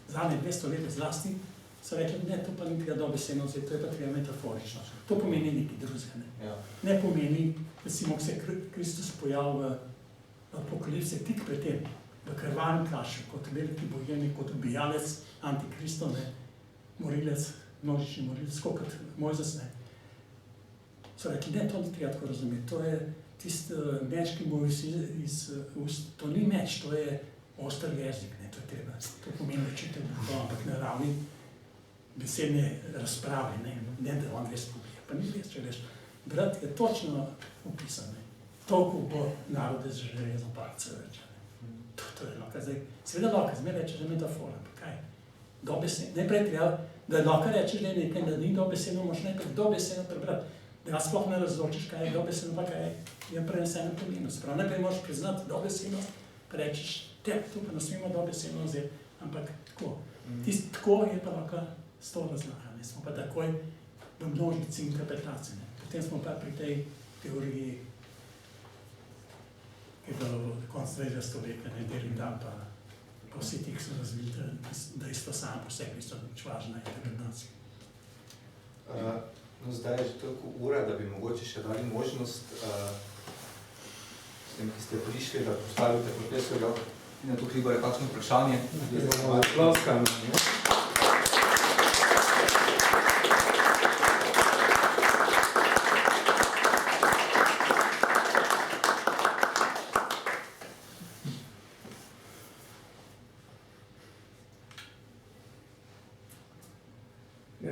zadnje 2 stoletja zlasti, so rekli, ne, to pa ni treba dobesedno vzeti, to je pa treba metaforično. To pomeni nekaj drugega, ne. Ja. Ne pomeni, recimo, ko se je Kristus pojavil v Apokalipse tik pred tem, v krvavem plašču, kot veliki bojevnik, kot ubijalec, antikristo, ne, morilec, množični morilec, kot Mojzes, ne. So rekli, ne, to ni treba tako razumeti, to je tisti meč, ki mu visi iz ust, to ni meč, to je oster jezik, ne, to je treba, to pomeni rečitev duha, ampak na ravni besedne razprave, ne, da on res pobije, pa ni res, če reš, brat je točno opisan, ne, toliko bo narode z železom parce reče, ne, to je lahko, zdaj, seveda lahko, zmer reče, že metafora, pa kaj, dobesedno, najprej treba, da lahko rečeš, da je nekaj, da ni dobesedno, moraš najprej dobesedno prebrati, da ga sploh ne razločiš, kaj je dobesedno, pa kaj je prenesenem pomenu. Sprav, najprej moraš priznati dobesednost, pa rečeš, to pa ne smemo dobesedno vzeti, ampak tako. Tisto tako je pa lahko s to razlaga, ne, smo pa takoj v množici interpretacije, ne. Potem smo pa pri tej teoriji, ki je bila v koncu 20. stoletja, ne, Derrida pa vsi tih so razvili, da isto samo po sebi so nič važna interpretacija. No, zdaj je že toliko ura, da bi mogoče še dali možnost tem, ki ste prišli, da postavite profesorja in na to Hribarja kakšno vprašanje. Ploskam.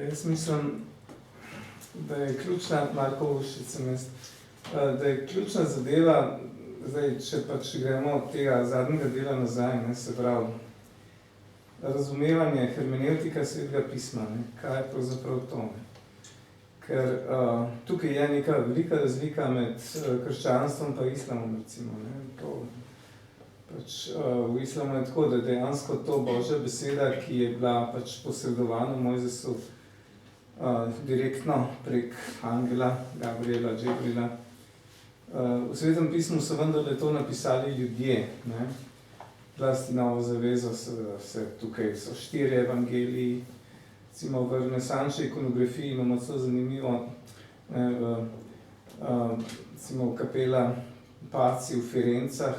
Jaz mislim, da je ključna, Marko Ušice, da je ključna zadeva, zdaj, če pač gremo od tega zadnjega dela nazaj, ne, se pravi, razumevanje hermeneutika Svetega pisma, ne, kaj je pravzaprav to, ne. Ker tukaj je neka velika razlika med krščanstvom pa islamom, recimo, ne, to, pač v islamu je tako, da dejansko to Božja beseda, ki je bila pač posredovana Mojzesu direktno prek angela Gabriela, Džibrila. V Svetem pismu so vendarle to napisali ljudje, ne. Zlasti Novo zavezo se tukaj so 4 evangeliji, recimo v renesančni ikonografiji imamo celo zanimivo, ne, recimo kapela Paci v Firencah,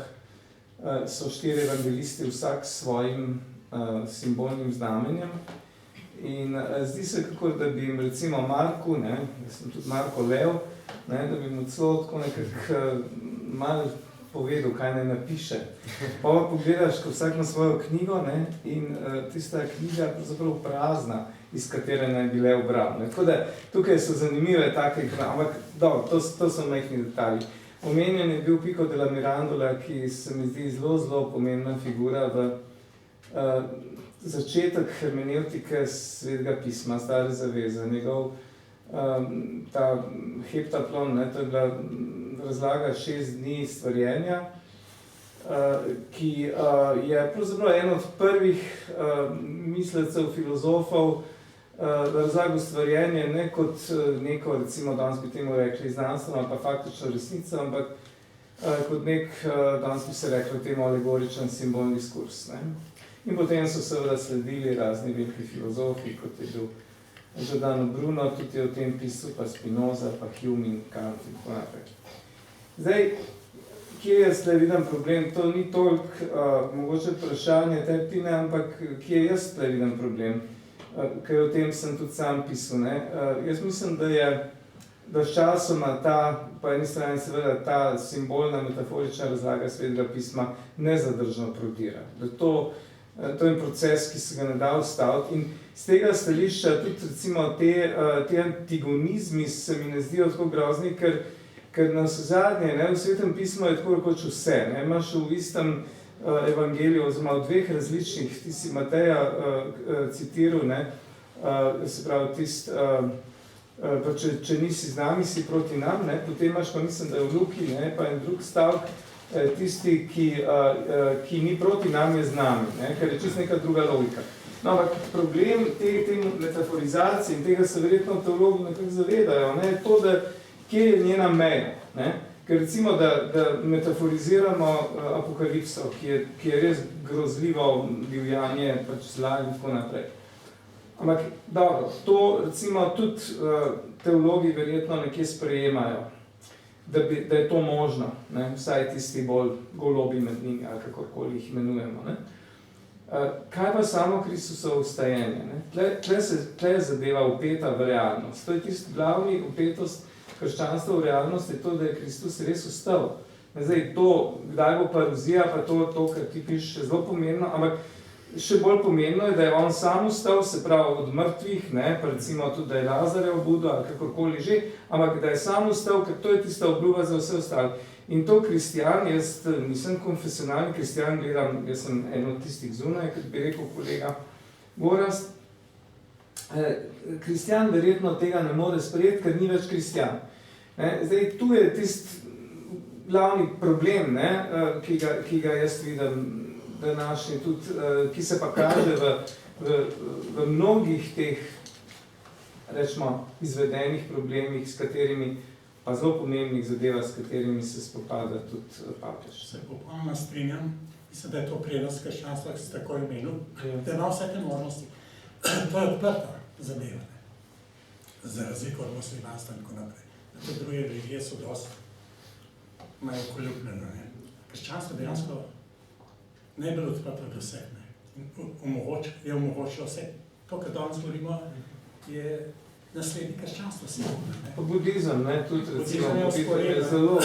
so 4 evangelisti vsak s svojim simbolnim znamenjem. In zdi se kako, da bi jim recimo Marku, ne, jaz sem tudi Marko Lev, ne, da bi mu celo tako nekako malo povedal, kaj naj napiše. Pa pogledaš, ko vsak na svojo knjigo, ne, in tista knjiga je pravzaprav prazna, iz katere naj bi Lev bral. Ne. Tako da tukaj so zanimive take, ampak dobro, to so majhni detalji. Omenjen je bil Pico della Mirandola, ki se mi zdi zelo pomembna figura v začetek hermeneutike Svetega pisma, Stare zaveze. Njegov ta heptaplon, ne, to je bila razlaga 6 dni stvarjenja, ki je pravzaprav en od prvih mislecev, filozofov, razlagal stvarjenje ne kot neko, recimo danes bi temu rekli znanstveno ali pa faktično resnico, ampak kot nek, danes bi se rekli temu alegoričen simbolni diskurs. Ne. In potem so seveda sledili razni veliki filozofi, kot je bil Giordano Bruno, tudi je o tem pisal, pa Spinoza, pa Hume in Kant in tako naprej. Zdaj, kje jaz tle vidim problem? To ni toliko mogoče vprašanje Tine, ampak kje jaz tle vidim problem? Ker o tem sem tudi sam pisal. Ne? Jaz mislim, da s časoma ta, po eni strani seveda ta simbolna, metaforična razlaga Svetega pisma nezadržno prodira. Da to je proces, ki se ga ne da ustaviti. In z tega stališča tudi recimo te antigonizmi se mi ne zdijo tako grozni, ker na vsezadnje, ne, v Svetem pismu je tako rekoč vse. Ne, imaš v istem evangeliju, oziroma v dveh različnih, ti si Mateja citiral, ne, se pravi, pa če nisi z nami, si proti nam, ne, potem imaš pa, mislim, da je v Luki, ne, pa en drug stavek, tisti, ki ni proti nam, je z nami, ne, ker je čisto neka druga logika. No, ampak problem te metaforizacije in tega se verjetno teologi nekako zavedajo, ne, je to, da kje je njena meja, ne. Ker recimo, da metaforiziramo apokalipso, ki je res grozljivo divjanje, pač zla in tako naprej. Ampak, dobro, to recimo tudi teologi verjetno nekje sprejemajo, da je to možno, ne? Vsaj tisti bolj golobi med njimi, ali kakorkoli jih imenujemo. Ne? Kaj pa samo Kristusovo vstajenje? Tle je zadeva upeta v realnost. To je tisti glavni upetost krščanstva v realnost, je to, da je Kristus res vstal. Zdaj, to, kdaj bo paruzija, pa to, kar ti pišeš, je zelo pomembno, ampak še bolj pomembno je, da je on sam vstal, se pravi od mrtvih, ne, pa recimo tudi, da je Lazarja obudil ali kakorkoli že, ampak da je sam vstal, ker to je tista obljuba za vse ostale. In to kristjan, jaz nisem konfesionalni kristjan, gledam, jaz sem en od tistih zunaj, kot bi rekel kolega Gorazd. Kristjan verjetno tega ne more sprejeti, ker ni več kristjan. Zdaj, tu je tisti glavni problem, ne, ki ga jaz vidim današnji tudi, ki se pa kaže v mnogih teh, rečemo, izvedenih problemih, s katerimi, pa zelo pomembnih zadevah, s katerimi se spopada tudi papež. Se popolnoma strinjam, mislim, da je to prednost krščanstva, ki se tako imenil, da ima vse te možnosti. To je odprta zadeva, za razliko od muslimanstva in tako naprej. Te druge religije so dosti imajo poljubljeno. Krščanstvo dejansko ne je bilo odprto do vseh. Je omogočilo vse. To, kar danes govorimo, je naslednji krščanstvo sigurno. Pa budizem, ne, tudi recimo, budizem je zelo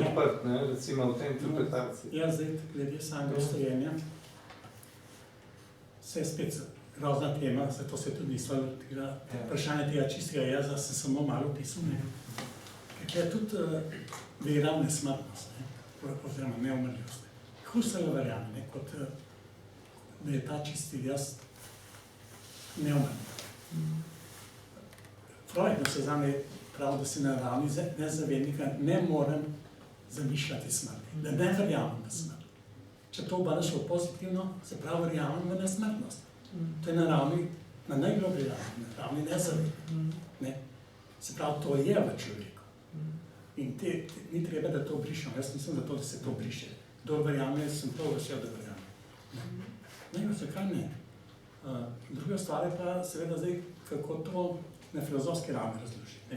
odprt, ne, recimo v tej interpretaciji. Ja, zdaj, glede samega stojenja, se je spet grozna tema, zato se tudi nisva vprašanje tega čistega jeza, sem samo malo pisal, ker je tudi vera v nesmrtnost, oziroma neumrljivost. Husserl verjame, kot da je ta čisti jaz neumrljiv. Freud se zame pravi, da si na ravni nezavednika ne morem zamišljati smrti, da ne verjamem v smrt. Če to obrneš v pozitivno, se pravi verjamem v nesmrtnost. To je na ravni, na najgloblji ravni, na ravni nezavednika. Se pravi, to je v človeku. In ni treba, da to brišemo. Jaz nisem za to, da se to briše. Kdo verjame, sem prav vesel, da verjame. Ne, zakaj ne? Druga stvar je pa seveda zdaj, kako to na filozofski ravni razložiti.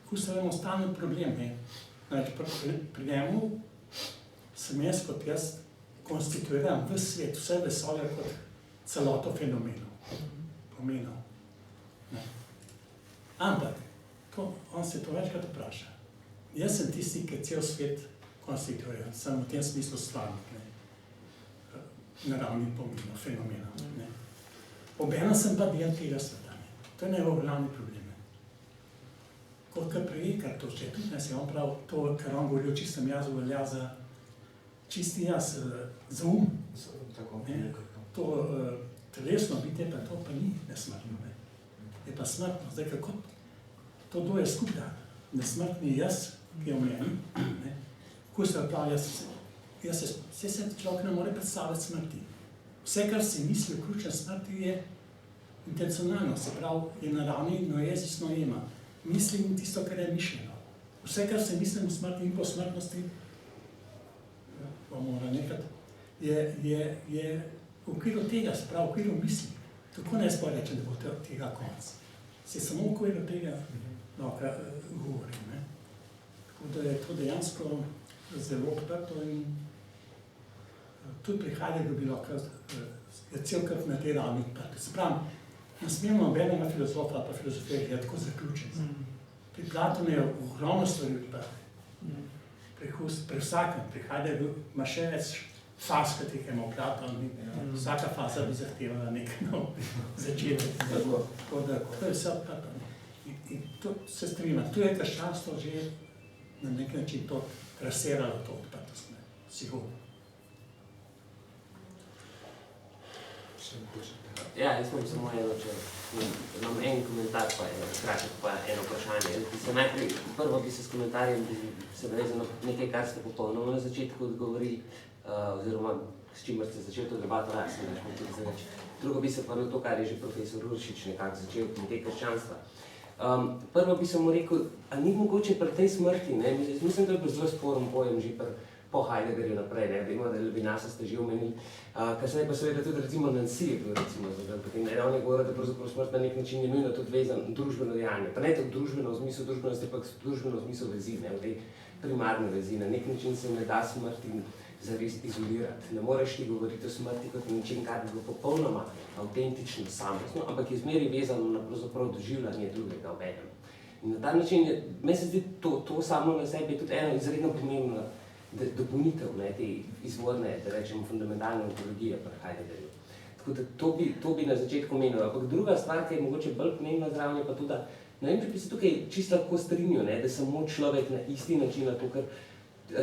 Husserl je stalni problem. Pri njemu sem jaz kot jaz konstituiram v svet, vse vesolje kot celoto pomenov. Ampak, on se to večkrat vpraša. Jaz sem tisti, ki cel svet konstituira, sem v tem smislu stvarnik, na ravni pomenov, fenomenov. Obenem sem pa del tega sveta. To je njegov glavni problem. Kot prejekar to še, tudi ne se on prav, to, kar on govori o čistem jazu, velja za čisti jaz, za um. To telesno bitje, pa to pa ni nesmrtno. Je pa smrtno. Zdaj, kako to dvoje skupaj, nesmrtni jaz, ki je v meni, ko se pravi, vse se človek ne more predstavljati smrti. Vse, kar si misli vključen smrti, je intencionalno, se pravi, je na ravni noezis noema. Mislim tisto, kar je mišljeno. Vse, kar se mislim v smrti in po smrtnosti, bomo nekrat, je v okviru tega, se pravi, v okviru misli. Tako ne spoj rečem, da bo tega konc. Se samo v okviru tega govorim. Tako da je to dejansko zelo odprto in tudi prihaja, da bi lahko je celkrat na tej ravni odprto. Se pravi, ne smemo nobenega filozofa pa filozofija gledati tako zaključen. Pri Platonu je ogromno stvari odprte. Pri vsakem prihaja, da ima še več faz, katerih je imel Platon. Vsaka faza bi zahtevala nek nov začetek. Tako da to je vse odprto. In to se strinjam. Tu je krščanstvo že na nek način to razseralo to odprtost. Sigurno. Ja, jaz imam samo eno, imam en komentar, pa kratek, pa eno vprašanje. Prvo bi se s komentarjem vezal na nekaj, kar ste popolnoma na začetku odgovorili, oziroma s čimer ste začeli to debato, Drugo bi se pa na to, kar je že profesor Uršič nekako začel, nekaj krščanstva. Prvo bi se mu rekel, a ni mogoče pri tej smrti, ne? Mislim, da je bil zelo sporen pojem že po Heideggerju naprej, ne? Vemo, da Levinasa ste že omenili. Kasneje pa seveda tudi recimo Nancy je bil recimo zadan, potem ne ravno govora, da pravzaprav smrt na nek način je nujno tudi vezan družbeno dejanje. Pa ne tako družbeno v smislu družbenosti, ampak družbeno v smislu vezi, ne? V tej primarni vezi. Na nek način se ne da smrti zares izolirati. Ne moreš ti govoriti o smrti kot nečem, kar bi bilo popolnoma avtentično, samostno, ampak je zmeri vezano na pravzaprav doživljanje drugega v enem. In na ta način, meni se zdi, to samo na sebi je tudi ena izredno pomembna dopolnitev te izvorne, da rečemo, fundamentalne ontologije pri Heideggerju. Tako da to bi na začetku omenil. Ampak druga stvar, ki je mogoče bolj pomembna zraven, je pa tudi, da ne vem, če bi se tukaj čisto lahko strinjal, da samo človek na isti način, to, kar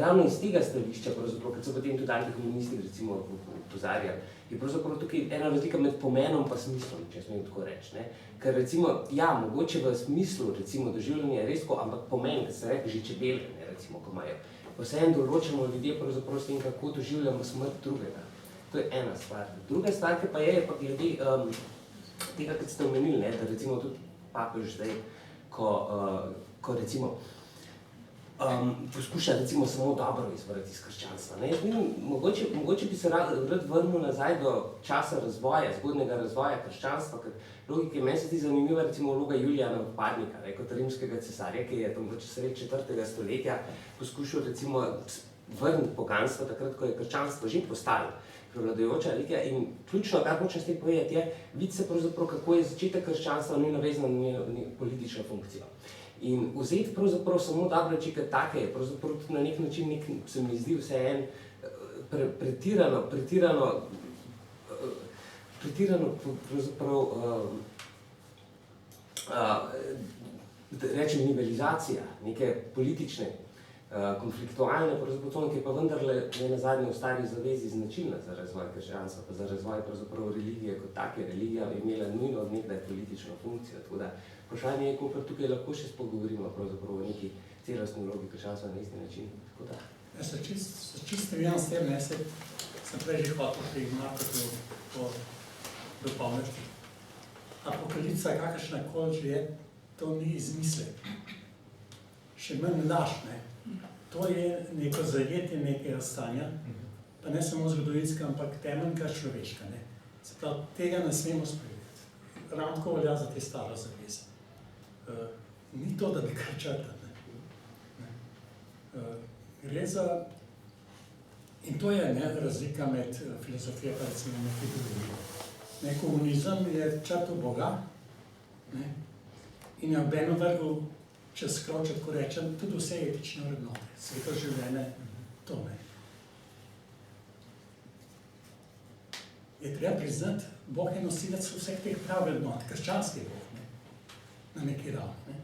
ravno iz tega stališča, ker so potem tudi antikomunisti recimo opozarjali, je pravzaprav tukaj ena razlika med pomenom pa smislom, če smem tako reči. Ker recimo, ja, mogoče v smislu recimo doživljanja je res tako, ampak pomen, ki se reče že čebele, recimo, ko imajo, pa vseeno določamo ljudje pravzaprav s tem, kako doživljamo smrt drugega. To je ena stvar. Druga stvar, ki pa je pa glede tega, kot ste omenili, da recimo tudi papež zdaj, ko recimo poskuša recimo samo dobro izvrati iz krščanstva. Mogoče bi se rad vrnil nazaj do časa razvoja, zgodnega razvoja krščanstva, ker logika meni se zdi zanimiva recimo vloga Julijana Odpadnika, kot rimskega cesarja, ki je tam sredi 4. stoletja poskušal recimo vrniti poganstvo takrat, ko je krščanstvo že postalo prevladujoča religija. In ključno, kar hočem s tem povedati, je videti se pravzaprav, kako je začetek krščanstva ni navezan na politično funkcijo. In vzeti pravzaprav samo dobro reči, kot take je pravzaprav tudi na nek način, se mi zdi vseeno pretirano pravzaprav, rečem, nivelizacija neke politične, konfliktualne pravzaprav, ki je pa vendarle na zadnje v stari zavezi značilna za razvoj krščanstva, pa za razvoj pravzaprav religije kot take. Religija je imela nujno od nekdaj politično funkcijo, tako da vprašanje je, koliko tukaj lahko še spogovorimo pravzaprav o neki celostni vlogi krščanstva na isti način. Jaz se čisto strinjam s tem, sem prej že hotel pri Marku to dopolniti. Apokalipsa, kakršnakoli že je, to ni izmislek. Še manj laž, To je neko zajetje nekega stanja, pa ne samo zgodovinska, ampak temeljnega človeška. Se pravi, tega ne smemo sprejeti. Ravno tako velja za te staro zaveze. Ni to, da bi kar črtali. Gre za... In to je razlika med filozofijo pa recimo metodologijo. Komunizem je črtal Boga in je obenem vrgel čez kroče, tako rečem, tudi vse etične vrednote, sveto življenje, to ne. Je treba priznati, Bog je nosilec vseh teh prav vrednot, krščanski Bog, na neki ravni.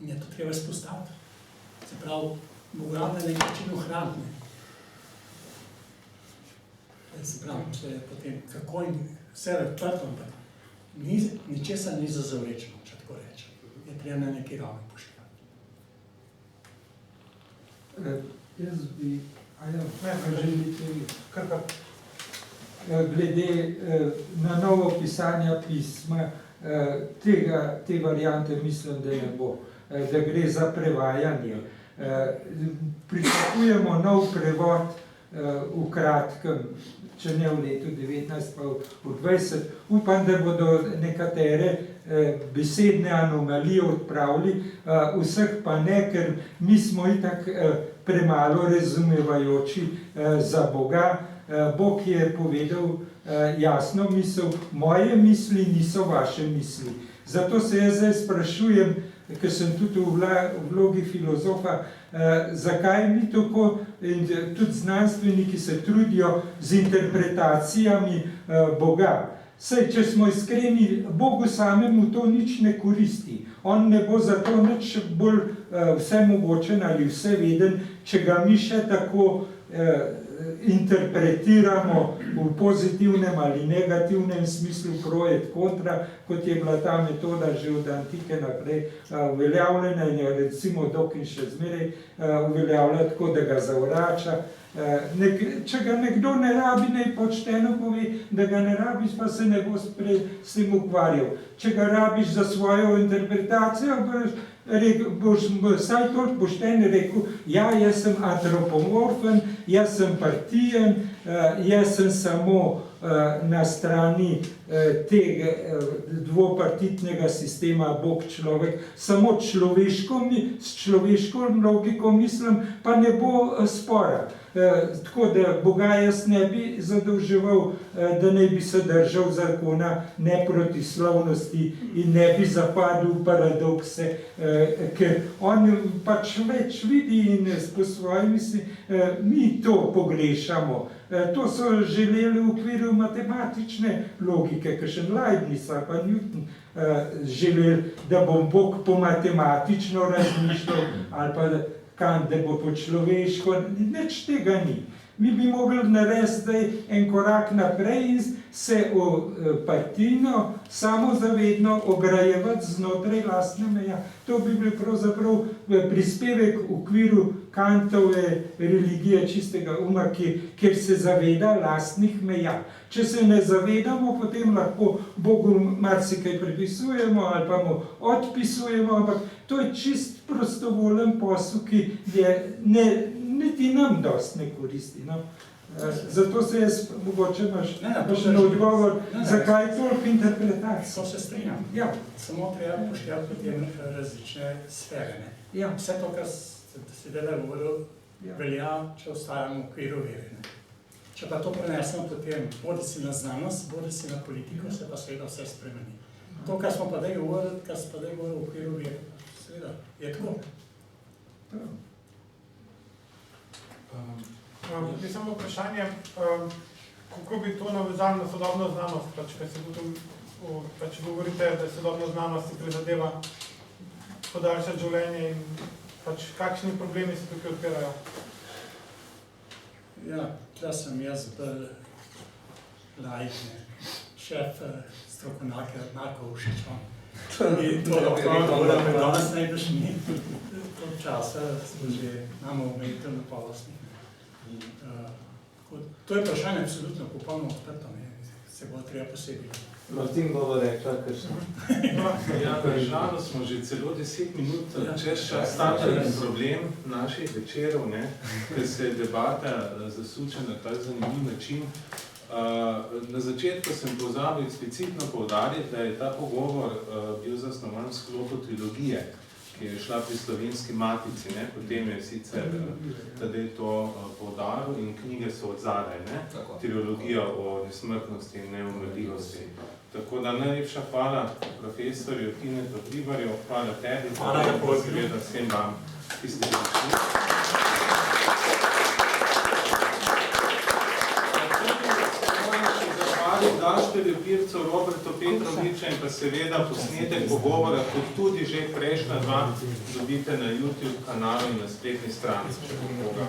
In je to treba izpostaviti. Se pravi, Boga na nek način ohraniti. Se pravi, če je potem kako in vse odprto, ampak ničesar ni za zavlečeno, če tako rečem. Je treba na neki ravni poštevati. Jaz bi, glede na novo pisanja pisma, te variante mislim, da ne bo, da gre za prevajanje. Pričakujemo nov prevod v kratkem, če ne v letu 19, pa v 20. Upam, da bodo nekatere besedne anomalije odpravili, vseh pa ne, ker mi smo itak premalo razumevajoči za Boga. Bog je povedal jasno misel, moje misli niso vaše misli. Zato se jaz zdaj sprašujem, ker sem tudi v vlogi filozofa, zakaj mi tako, in tudi znanstveniki se trudijo z interpretacijami Boga. Saj, če smo iskreni, Bogu samemu to nič ne koristi. On ne bo zato nič bolj vsemogočen ali vseveden, če ga mi še tako interpretiramo v pozitivnem ali negativnem smislu pro et kontra, kot je bila ta metoda že od antike naprej uveljavljena in jo recimo dokaj še zmeraj uveljavlja tako, da ga zavrača. Če ga nekdo ne rabi, naj pošteno pove, da ga ne rabiš, pa se ne bo s tem ukvarjal. Če ga rabiš za svojo interpretacijo, boš vsaj toliko pošteno rekel, ja, jaz sem antropomorfen, jaz sem partijen, jaz sem samo na strani tega dvopartitnega sistema Bog-človek, samo s človeško logiko mislim, pa ne bo spora. Tako da Boga jaz ne bi zadolževal, da ne bi se držal zakona neprotislovnosti in ne bi zapadil v paradokse, ker on pač več vidi in po svoji misli, mi to pogrešamo. To so želeli v okviru matematične logike, kakšen Leibniz ali pa Newton želeli, da bom Bog po matematično razmišljal ali pa Kant, da bo po človeško, nič tega ni. Mi bi mogli narediti zdaj en korak naprej in se partijno, samozavedno ograjevati znotraj lastne meja. To bi bil pravzaprav prispevek v okviru Kantove religije čistega uma, kjer se zaveda lastnih meja. Če se ne zavedamo, potem lahko Bogu marsikaj pripisujemo ali pa mu odpisujemo, ampak to je čist prostovoljen posel, ki niti nam dosti ne koristi. Zato se jaz, mogoče imaš odgovor, zakaj toliko interpretacij. To se strinjam. Ja. Samo treba poštevati potem različne sfere. Ja. Vse to, kar si dela govoril, velja, če ostajamo v okviru vere. Če pa to prenesemo potem, bodi si na znanost, bodi si na politiko, se pa seveda vse spremeni. To, kar smo pa zdaj govorili, v okviru vere, seveda, je tako. Je samo vprašanje, kako bi to navezali na sodobno znanost, če govorite, da sodobna znanost si prizadeva podaljšati življenje in kakšni problemi se tukaj odpirajo? Ja, tukaj sem jaz bolj laik, šef strokovnjaka Marko Ušičon. In to lahko da me danes najbrž ni. Toliko časa smo že imamo omejitev napovestnih. To je vprašanje absolutno popolnoma odprto, se bo treba posebej. Martin bo rekla, kakšno. Ja, držalo smo že celo 10 minut čez čas startali problem naših večerov, ker se je debata zasuče na tak zanimiv način. Na začetku sem pozabil eksplicitno poudariti, da je ta pogovor bil zasnovan v sklopu trilogije, ki je šla pri Slovenski matici, potem je sicer tadej to poudaril in knjige so odzadaj, trilogija o nesmrtnosti in neumrljivosti. Tako da najlepša hvala profesorju Tinetu Hribarju, hvala tebi, pa seveda vsem vam, ki ste prišli. Gašperju Pircu, Robertu Petroviča in pa seveda posnetek pogovora, kot tudi že prejšnja dva, dobite na YouTube kanalu in na spletni strani, če bo koga.